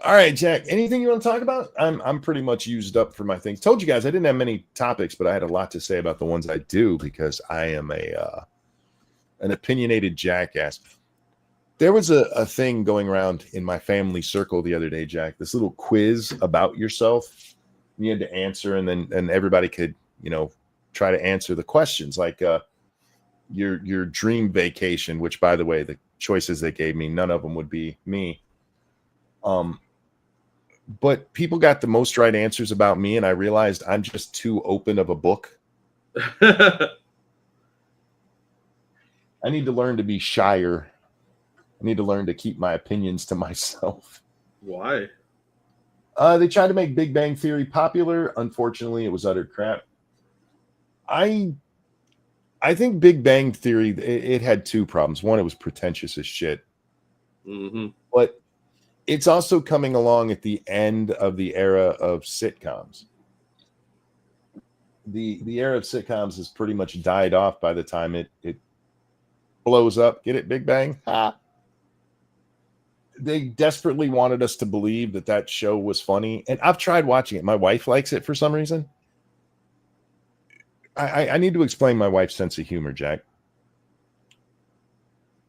All right, Jack, anything you want to talk about? I'm pretty much used up for my things. Told you guys I didn't have many topics, but I had a lot to say about the ones I do because I am an opinionated jackass. There was a thing going around in my family circle the other day, Jack, this little quiz about yourself. You had to answer, and then everybody could, try to answer the questions, like your dream vacation, which, by the way, the choices they gave me, none of them would be me. But people got the most right answers about me, and I realized I'm just too open of a book. I need to learn to be shyer. I need to learn to keep my opinions to myself. Why? They tried to make Big Bang Theory popular. Unfortunately, it was utter crap. I think Big Bang Theory, it had 2 problems. One, it was pretentious as shit. Mm-hmm. But it's also coming along at the end of the era of sitcoms. The era of sitcoms has pretty much died off by the time it blows up. Get it, Big Bang? Ha! They desperately wanted us to believe that show was funny. And I've tried watching it. My wife likes it for some reason. I need to explain my wife's sense of humor, Jack.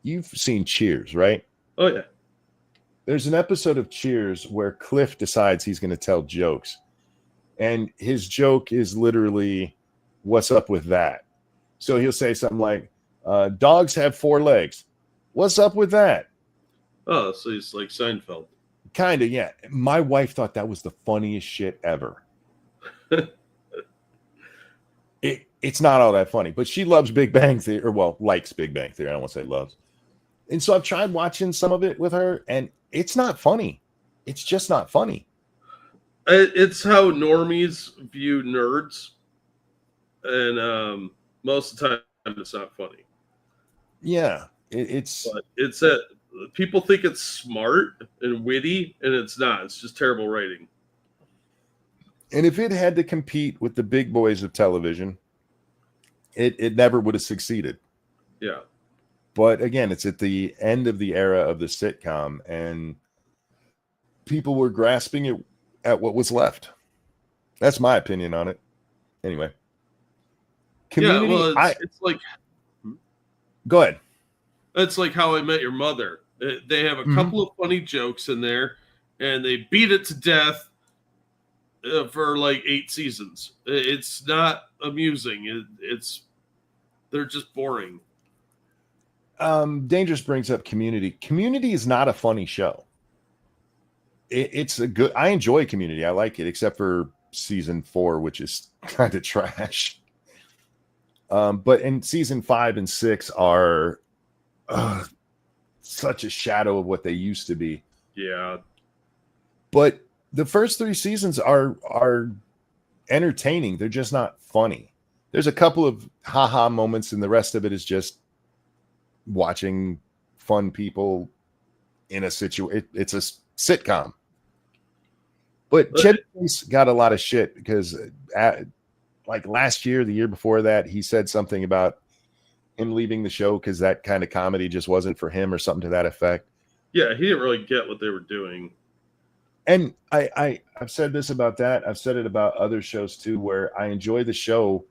You've seen Cheers, right? Oh, yeah. There's an episode of Cheers where Cliff decides he's going to tell jokes. And his joke is literally, what's up with that? So he'll say something like, dogs have 4 legs. What's up with that? Oh, so he's like Seinfeld. Kind of, yeah. My wife thought that was the funniest shit ever. It's not all that funny, but she loves Big Bang Theory, or well, likes Big Bang Theory. I don't want to say loves. And so I've tried watching some of it with her, and it's not funny. It's just not funny. It's how normies view nerds, and most of the time it's not funny. Yeah, it's that people think it's smart and witty, and it's not. It's just terrible writing. And if it had to compete with the big boys of television, it never would have succeeded. Yeah. But again, it's at the end of the era of the sitcom, and people were grasping it at what was left. That's my opinion on it. Anyway. Community, yeah, well, it's like... Go ahead. It's like How I Met Your Mother. They have a couple of funny jokes in there, and they beat it to death for like 8 seasons. It's not amusing. They're just boring. Dangerous brings up Community. Community is not a funny show. It's a good. I enjoy Community. I like it, except for season 4, which is kind of trash. But in season 5 and 6 are such a shadow of what they used to be. Yeah. But the first 3 seasons are entertaining. They're just not funny. There's a couple of haha moments, and the rest of it is just watching fun people in a situation. It's a sitcom. But Chevy Chase got a lot of shit because like last year, the year before that, he said something about him leaving the show because that kind of comedy just wasn't for him or something to that effect. Yeah, he didn't really get what they were doing. And I've said this about that. I've said it about other shows too, where I enjoy the show.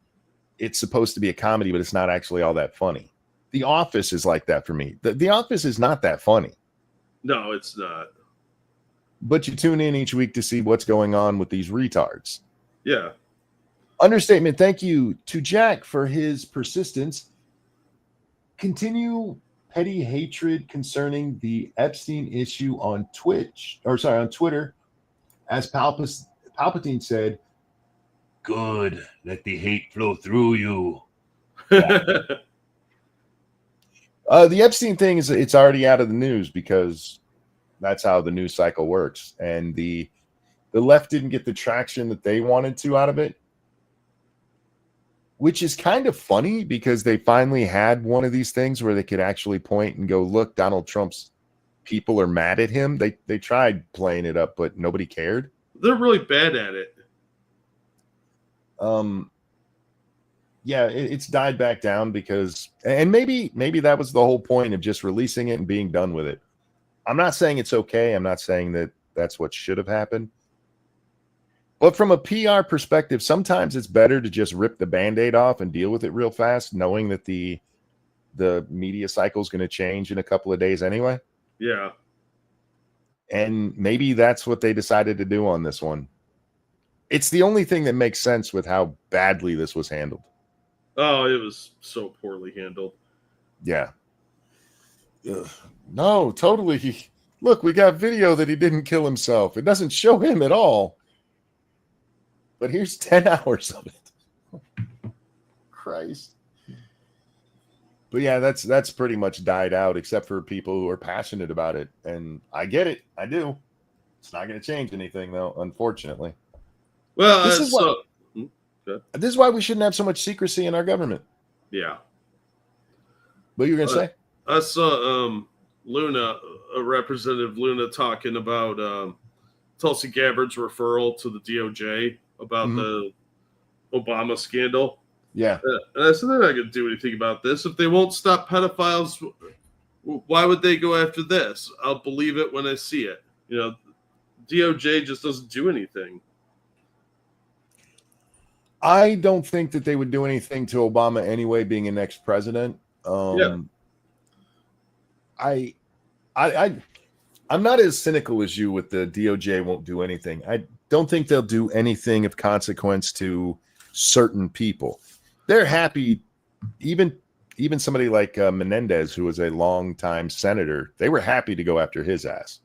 It's supposed to be a comedy, but it's not actually all that funny. The Office is like that for me. The Office is not that funny. No, it's not. But you tune in each week to see what's going on with these retards. Yeah. Understatement. Thank you to Jack for his persistence. Continue petty hatred concerning the Epstein issue on on Twitter. As Palpatine said, good, let the hate flow through you. The Epstein thing it's already out of the news because that's how the news cycle works. And the left didn't get the traction that they wanted to out of it, which is kind of funny because they finally had one of these things where they could actually point and go, look, Donald Trump's people are mad at him. They tried playing it up, but nobody cared. They're really bad at it. Yeah, it's died back down because, and maybe that was the whole point of just releasing it and being done with it. I'm not saying it's okay. I'm not saying that that's what should have happened. But from a PR perspective, sometimes it's better to just rip the Band-Aid off and deal with it real fast, knowing that the media cycle is going to change in a couple of days anyway. Yeah. And maybe that's what they decided to do on this one. It's the only thing that makes sense with how badly this was handled. Oh, it was so poorly handled. Yeah. Ugh. No, totally. Look, we got video that he didn't kill himself. It doesn't show him at all. But here's 10 hours of it. Christ. But yeah, that's pretty much died out, except for people who are passionate about it. And I get it. I do. It's not going to change anything, though, unfortunately. Well, this is why we shouldn't have so much secrecy in our government. Yeah. What you going to say? I saw Luna, Representative Luna, talking about Tulsi Gabbard's referral to the DOJ about the Obama scandal. Yeah. And I said, they're not going to do anything about this. If they won't stop pedophiles, why would they go after this? I'll believe it when I see it. You know, DOJ just doesn't do anything. I don't think that they would do anything to Obama anyway, being an ex-president. Yeah. I'm not as cynical as you with the DOJ won't do anything. I don't think they'll do anything of consequence to certain people. They're happy, even somebody like Menendez, who was a longtime senator, they were happy to go after his ass.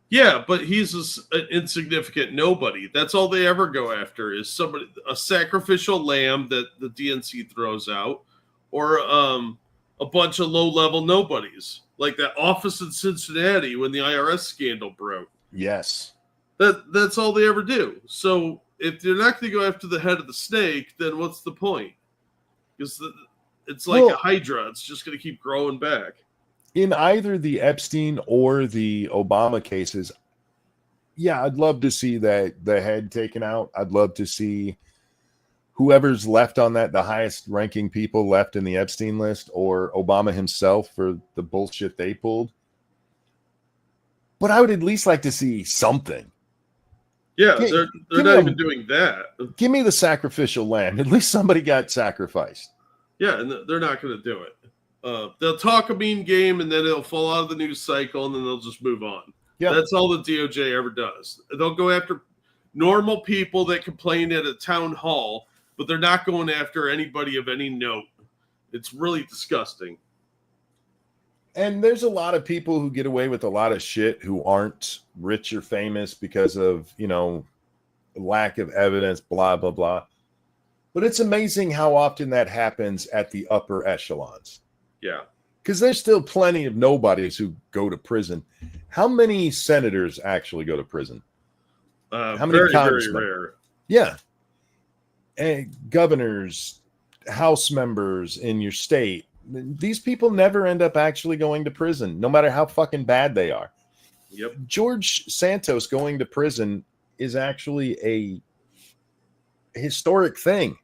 Yeah, but he's an insignificant nobody. That's all they ever go after is somebody, a sacrificial lamb that the DNC throws out, or a bunch of low-level nobodies, like that office in Cincinnati when the IRS scandal broke. Yes. That's all they ever do. So if they're not going to go after the head of the snake, then what's the point? Because it's like a hydra. It's just going to keep growing back. In either the Epstein or the Obama cases, yeah, I'd love to see the head taken out. I'd love to see whoever's left on that, the highest ranking people left in the Epstein list, or Obama himself for the bullshit they pulled. But I would at least like to see something. Yeah, they're not even doing that. Give me the sacrificial lamb. At least somebody got sacrificed. Yeah, and they're not going to do it. They'll talk a mean game, and then it'll fall out of the news cycle, and then they'll just move on. Yeah, that's all the DOJ ever does. They'll go after normal people that complain at a town hall, but they're not going after anybody of any note. It's really disgusting. And there's a lot of people who get away with a lot of shit who aren't rich or famous because of, lack of evidence, blah, blah, blah. But it's amazing how often that happens at the upper echelons. Yeah. Because there's still plenty of nobodies who go to prison. How many senators actually go to prison? How many very, very rare. Yeah. And governors, house members in your state. These people never end up actually going to prison, no matter how fucking bad they are. Yep. George Santos going to prison is actually a historic thing.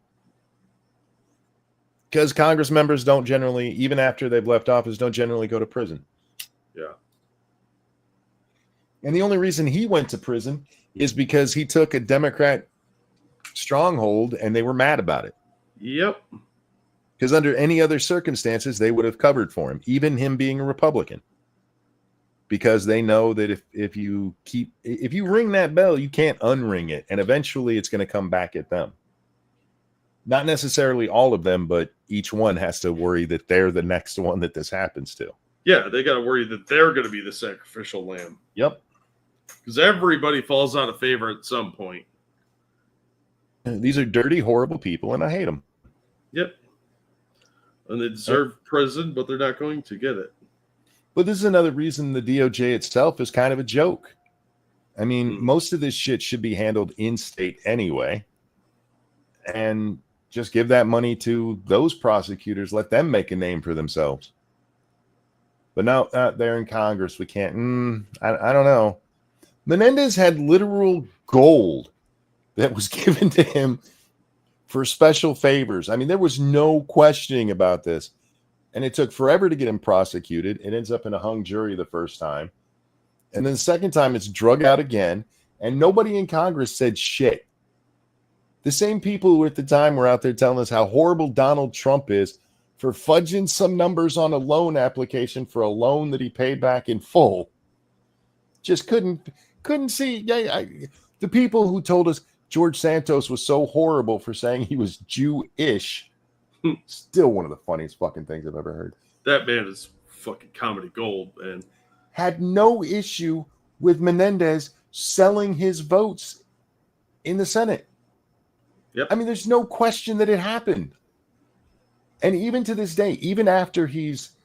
Because Congress members don't generally, even after they've left office, don't generally go to prison. Yeah. And the only reason he went to prison is because he took a Democrat stronghold and they were mad about it. Yep. Because under any other circumstances, they would have covered for him, even him being a Republican. Because they know that if you ring that bell, you can't unring it. And eventually it's going to come back at them. Not necessarily all of them, but each one has to worry that they're the next one that this happens to. Yeah, they got to worry that they're going to be the sacrificial lamb. Yep. Because everybody falls out of favor at some point. These are dirty, horrible people, and I hate them. Yep. And they deserve prison, but they're not going to get it. But this is another reason the DOJ itself is kind of a joke. I mean, most of this shit should be handled in state anyway. And just give that money to those prosecutors. Let them make a name for themselves. But now they're in Congress. We can't. I don't know. Menendez had literal gold that was given to him for special favors. I mean, there was no questioning about this. And it took forever to get him prosecuted. It ends up in a hung jury the first time. And then the second time, it's drug out again. And nobody in Congress said shit. The same people who at the time were out there telling us how horrible Donald Trump is for fudging some numbers on a loan application for a loan that he paid back in full. Just couldn't see. The people who told us George Santos was so horrible for saying he was Jewish. Still one of the funniest fucking things I've ever heard. That man is fucking comedy gold, man. Had no issue with Menendez selling his votes in the Senate. Yep. I mean, there's no question that it happened. And even to this day, even after he's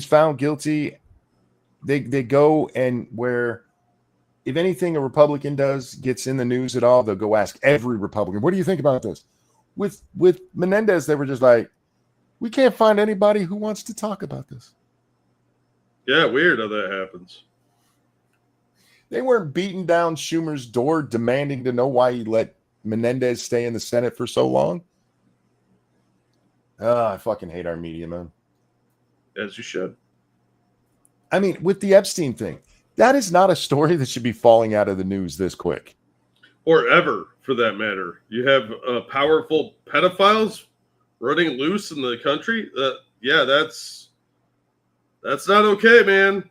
found guilty, they go and where, if anything a Republican does gets in the news at all, they'll go ask every Republican, what do you think about this? With Menendez, they were just like, we can't find anybody who wants to talk about this. Yeah, weird how that happens. They weren't beating down Schumer's door demanding to know why he let Menendez stay in the Senate for so long. I fucking hate our media, man. As you should. I mean, with the Epstein thing, that is not a story that should be falling out of the news this quick. Or ever, for that matter. You have powerful pedophiles running loose in the country. That's not okay, man.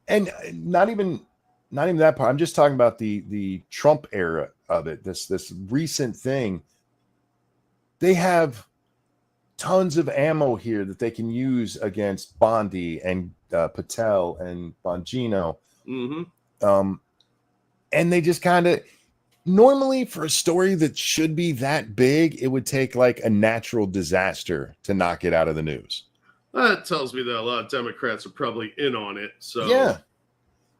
And not even that part. I'm just talking about the Trump era of it. This recent thing. They have tons of ammo here that they can use against Bondi and Patel and Bongino. Mm-hmm. And they just kind of, normally for a story that should be that big, it would take like a natural disaster to knock it out of the news. That tells me that a lot of Democrats are probably in on it. So yeah,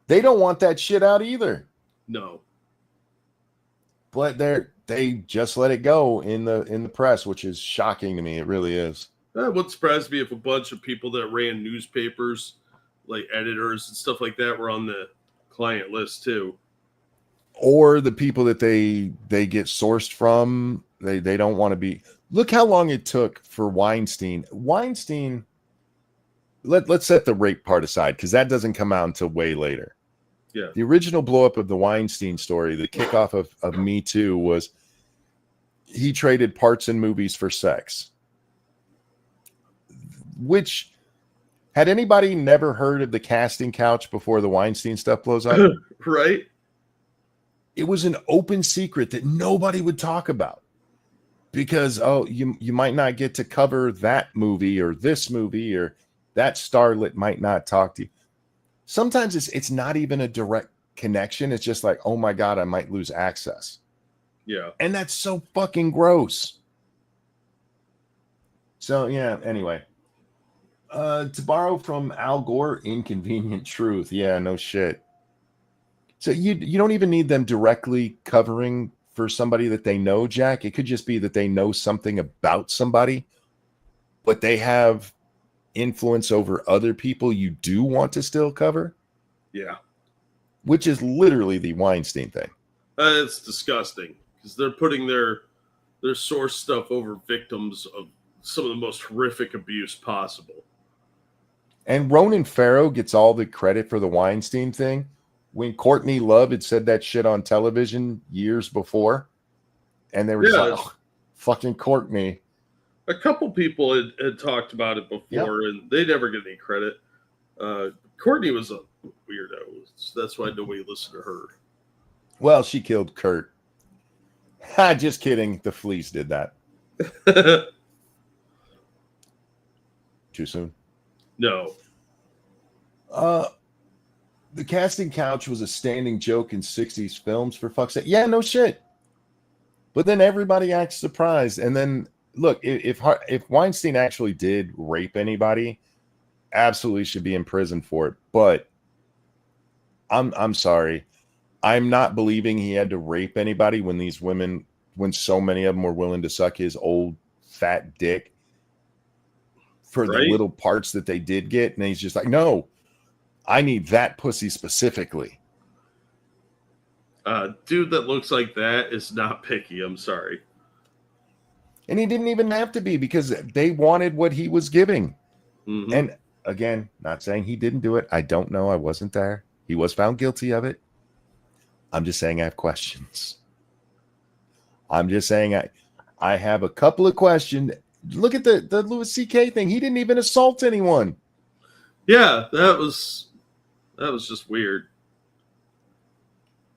they don't want that shit out either. No, but they just let it go in the press, which is shocking to me. It really is. That wouldn't surprise me if a bunch of people that ran newspapers, like editors and stuff like that, were on the client list too. Or the people that they get sourced from, they don't want to be. Look how long it took for Weinstein. Let's set the rape part aside because that doesn't come out until way later. Yeah. The original blow up of the Weinstein story, the kickoff of Me Too, was he traded parts in movies for sex. Which, had anybody never heard of the casting couch before the Weinstein stuff blows up? Right. It was an open secret that nobody would talk about because, you might not get to cover that movie or this movie, or that starlet might not talk to you. Sometimes it's not even a direct connection. It's just like, oh my God, I might lose access. Yeah. And that's so fucking gross. So yeah, anyway. To borrow from Al Gore, inconvenient truth. Yeah, no shit. So you don't even need them directly covering for somebody that they know, Jack. It could just be that they know something about somebody, but they have influence over other people you do want to still cover. Yeah. Which is literally the Weinstein thing. It's disgusting because they're putting their source stuff over victims of some of the most horrific abuse possible. And Ronan Farrow gets all the credit for the Weinstein thing when Courtney Love had said that shit on television years before. And they were just like, oh, fucking Courtney. A couple people had talked about it before, and they never get any credit. Courtney was a weirdo. That's why nobody listened to her. Well, she killed Kurt. Just kidding. The Fleece did that. Too soon? No. The casting couch was a standing joke in 60s films, for fuck's sake. Yeah, no shit. But then everybody acts surprised. And then, look, if Weinstein actually did rape anybody, absolutely should be in prison for it. But I'm sorry. I'm not believing he had to rape anybody when these women, when so many of them were willing to suck his old fat dick for the little parts that they did get. And he's just like, no, I need that pussy specifically. Dude that looks like that is not picky. I'm sorry. And he didn't even have to be because they wanted what he was giving. Mm-hmm. And again, not saying he didn't do it. I don't know. I wasn't there. He was found guilty of it. I'm just saying I have questions. I'm just saying I have a couple of questions. Look at the Louis C.K. thing. He didn't even assault anyone. Yeah, that was just weird.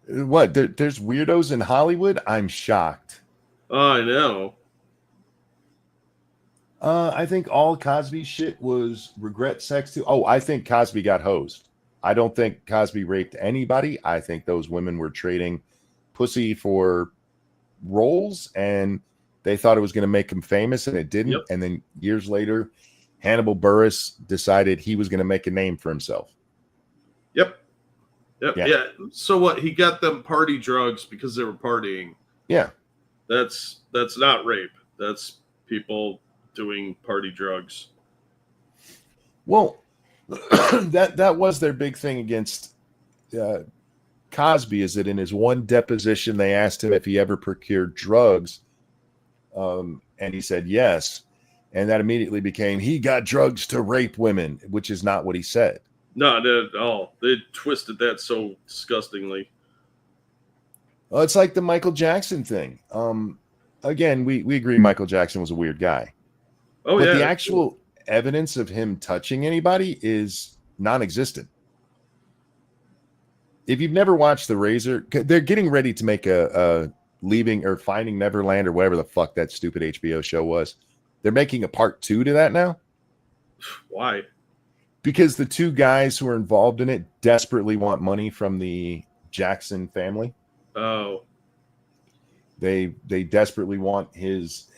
What? There's weirdos in Hollywood? I'm shocked. Oh, I know. I think all Cosby shit was regret sex too. Oh, I think Cosby got hosed. I don't think Cosby raped anybody. I think those women were trading pussy for roles, and they thought it was going to make him famous, and it didn't. Yep. And then years later, Hannibal Buress decided he was going to make a name for himself. Yep. Yeah. So what? He got them party drugs because they were partying. Yeah. That's not rape. That's people doing party drugs. Well, that was their big thing against Cosby, is that in his one deposition they asked him if he ever procured drugs, and he said yes, and that immediately became he got drugs to rape women, which is not what he said. Not at all. They twisted that so disgustingly. Well, it's like the Michael Jackson thing. Again, we agree Michael Jackson was a weird guy. Oh, but yeah. The actual evidence of him touching anybody is non-existent. If you've never watched The Razor, they're getting ready to make a Leaving or Finding Neverland or whatever the fuck that stupid HBO show was. They're making a part 2 to that now. Why? Because the two guys who are involved in it desperately want money from the Jackson family. Oh, They desperately want his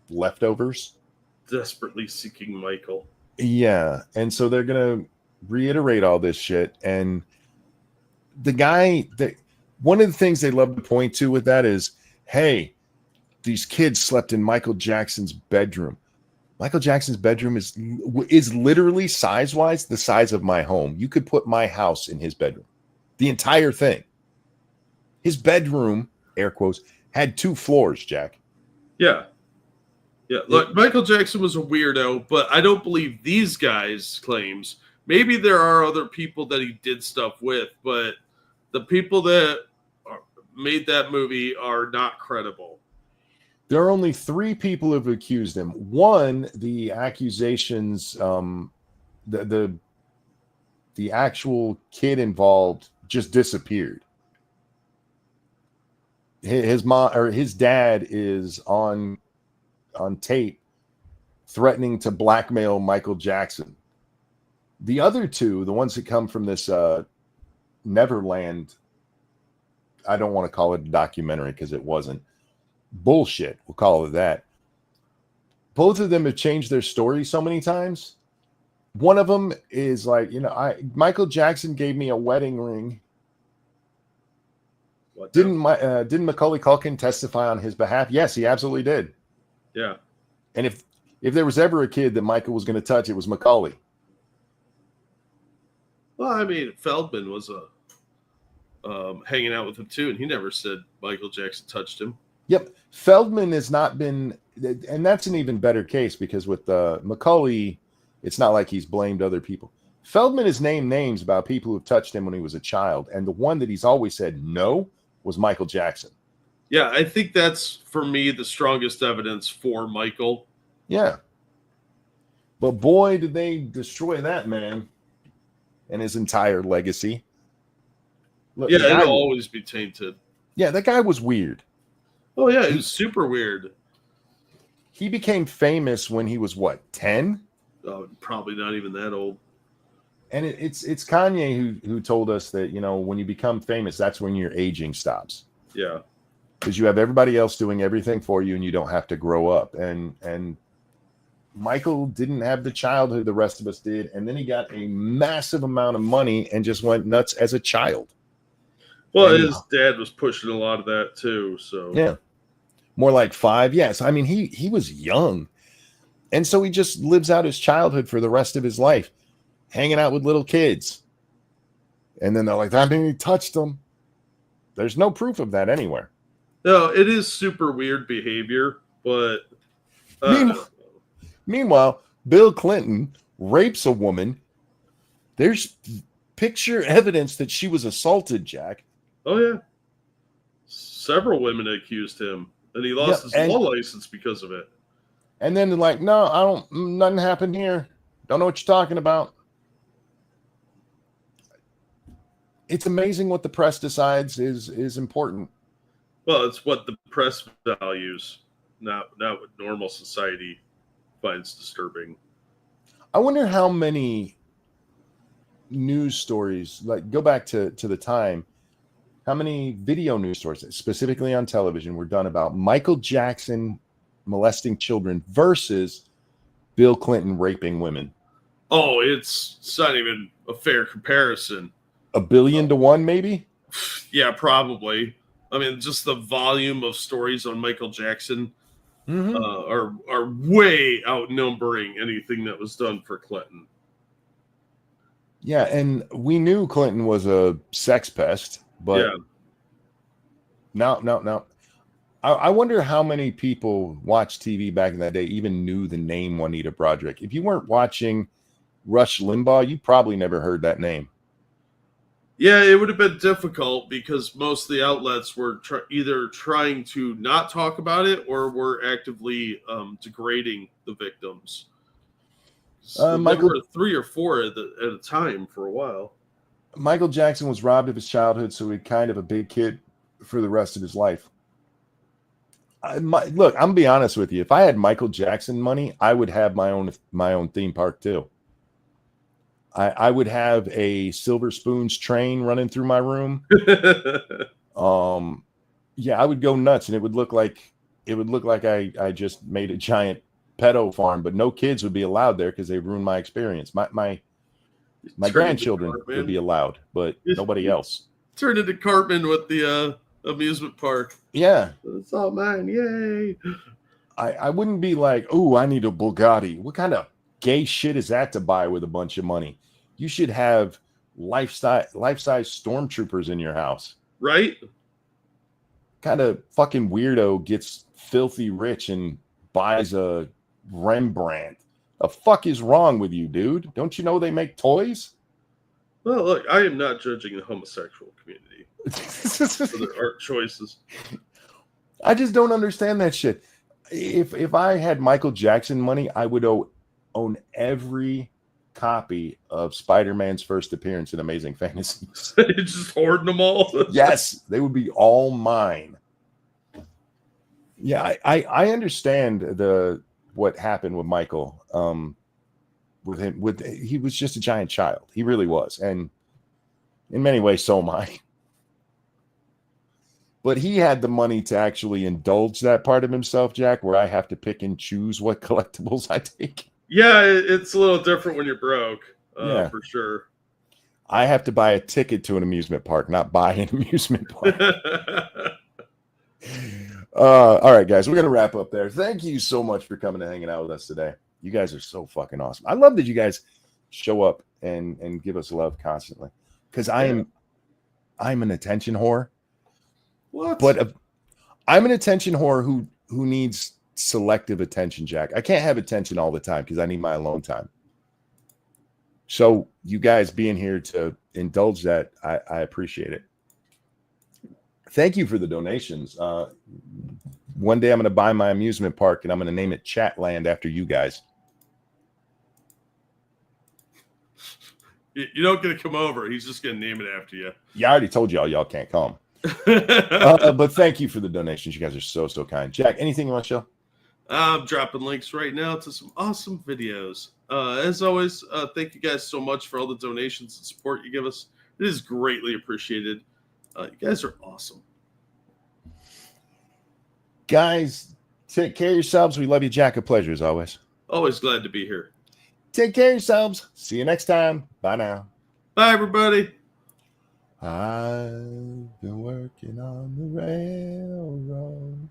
leftovers. desperately seeking Michael. Yeah, and so they're gonna reiterate all this shit. And the guy that one of the things they love to point to with that is, hey, these kids slept in Michael Jackson's bedroom. Michael Jackson's bedroom is literally size-wise the size of my home. You could put my house in his bedroom. The entire thing. His bedroom, air quotes, had 2 floors, Jack. Yeah. Yeah. Look, Michael Jackson was a weirdo, but I don't believe these guys' claims. Maybe there are other people that he did stuff with, but the people that made that movie are not credible. There are only 3 people who have accused him. One, the accusations, the actual kid involved just disappeared. His mom or his dad is on tape threatening to blackmail Michael Jackson. The other 2, the ones that come from this Neverland, I don't want to call it a documentary because it wasn't. Bullshit, we'll call it that. Both of them have changed their story so many times. One of them is like, Michael Jackson gave me a wedding ring. What Didn't Macaulay Culkin testify on his behalf? Yes, he absolutely did. Yeah. And if there was ever a kid that Michael was going to touch, it was Macaulay. Well, I mean, Feldman was hanging out with him too, and he never said Michael Jackson touched him. Yep. Feldman has not been, and that's an even better case because with Macaulay, it's not like he's blamed other people. Feldman has named names about people who've touched him when he was a child, and the one that he's always said no was Michael Jackson. Yeah, I think that's, for me, the strongest evidence for Michael. Yeah. But boy, did they destroy that man and his entire legacy. Look, yeah, it'll always be tainted. Yeah, that guy was weird. Oh, yeah, he was super weird. He became famous when he was, what, 10? Oh, probably not even that old. And it's Kanye who told us that, when you become famous, that's when your aging stops. Yeah. Because you have everybody else doing everything for you and you don't have to grow up. And Michael didn't have the childhood the rest of us did. And then he got a massive amount of money and just went nuts as a child. Well, his dad was pushing a lot of that too. So yeah. More like 5. Yes. I mean, he was young. And so he just lives out his childhood for the rest of his life, hanging out with little kids. And then they're like, I mean, he touched them. There's no proof of that anywhere. No, it is super weird behavior, but meanwhile, Bill Clinton rapes a woman. There's picture evidence that she was assaulted, Jack. Oh, yeah. Several women accused him, and he lost his law license because of it. And then they're like, no, nothing happened here. Don't know what you're talking about. It's amazing what the press decides is important. Well, it's what the press values, not what normal society finds disturbing. I wonder how many news stories, like go back to the time, how many video news stories, specifically on television, were done about Michael Jackson molesting children versus Bill Clinton raping women. Oh, it's not even a fair comparison. 1 billion to 1, maybe? Yeah, probably. I mean, just the volume of stories on Michael Jackson are way outnumbering anything that was done for Clinton. Yeah, and we knew Clinton was a sex pest, but no. I wonder how many people watched TV back in that day even knew the name Juanita Broaddrick. If you weren't watching Rush Limbaugh, you probably never heard that name. Yeah, it would have been difficult because most of the outlets were either trying to not talk about it or were actively degrading the victims. So there were 3 or 4 at a time for a while. Michael Jackson was robbed of his childhood, so he kind of a big kid for the rest of his life. Look, I'm gonna be honest with you. If I had Michael Jackson money, I would have my own theme park too. I would have a Silver Spoons train running through my room. Yeah, I would go nuts, and it would look like I just made a giant pedo farm, but no kids would be allowed there because they ruined my experience. My grandchildren would be allowed, but nobody else. Turn into Cartman with the amusement park. Yeah, it's all mine. Yay! I wouldn't be like, oh, I need a Bugatti. What kind of gay shit is that to buy with a bunch of money? You should have life-size stormtroopers in your house. Right? Kind of fucking weirdo gets filthy rich and buys a Rembrandt. The fuck is wrong with you, dude? Don't you know they make toys? Well, look, I am not judging the homosexual community for their art choices. I just don't understand that shit. If I had Michael Jackson money, I would own every copy of Spider-Man's first appearance in Amazing Fantasies. Just hoarding them all. Yes, they would be all mine. Yeah, I understand what happened with Michael. With him, he was just a giant child. He really was, and in many ways, so am I. But he had the money to actually indulge that part of himself, Jack, where I have to pick and choose what collectibles I take. Yeah, it's a little different when you're broke, for sure. I have to buy a ticket to an amusement park, not buy an amusement park. All right, guys, we're going to wrap up there. Thank you so much for coming and hanging out with us today. You guys are so fucking awesome. I love that you guys show up and give us love constantly, because I'm an attention whore. What? But I'm an attention whore who needs selective attention, Jack. I can't have attention all the time because I need my alone time. So you guys being here to indulge that, I appreciate it. Thank you for the donations. One day I'm going to buy my amusement park and I'm going to name it Chatland after you guys. You don't get to come over. He's just going to name it after you. Yeah, I already told y'all can't come. But thank you for the donations. You guys are so kind. Jack, anything you want to show? I'm dropping links right now to some awesome videos. As always, thank you guys so much for all the donations and support you give us. It is greatly appreciated. You guys are awesome. Guys, take care of yourselves. We love you, Jack. A pleasure as always. Always glad to be here. Take care of yourselves. See you next time. Bye now. Bye, everybody. I've been working on the railroad.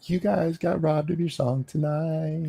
You guys got robbed of your song tonight.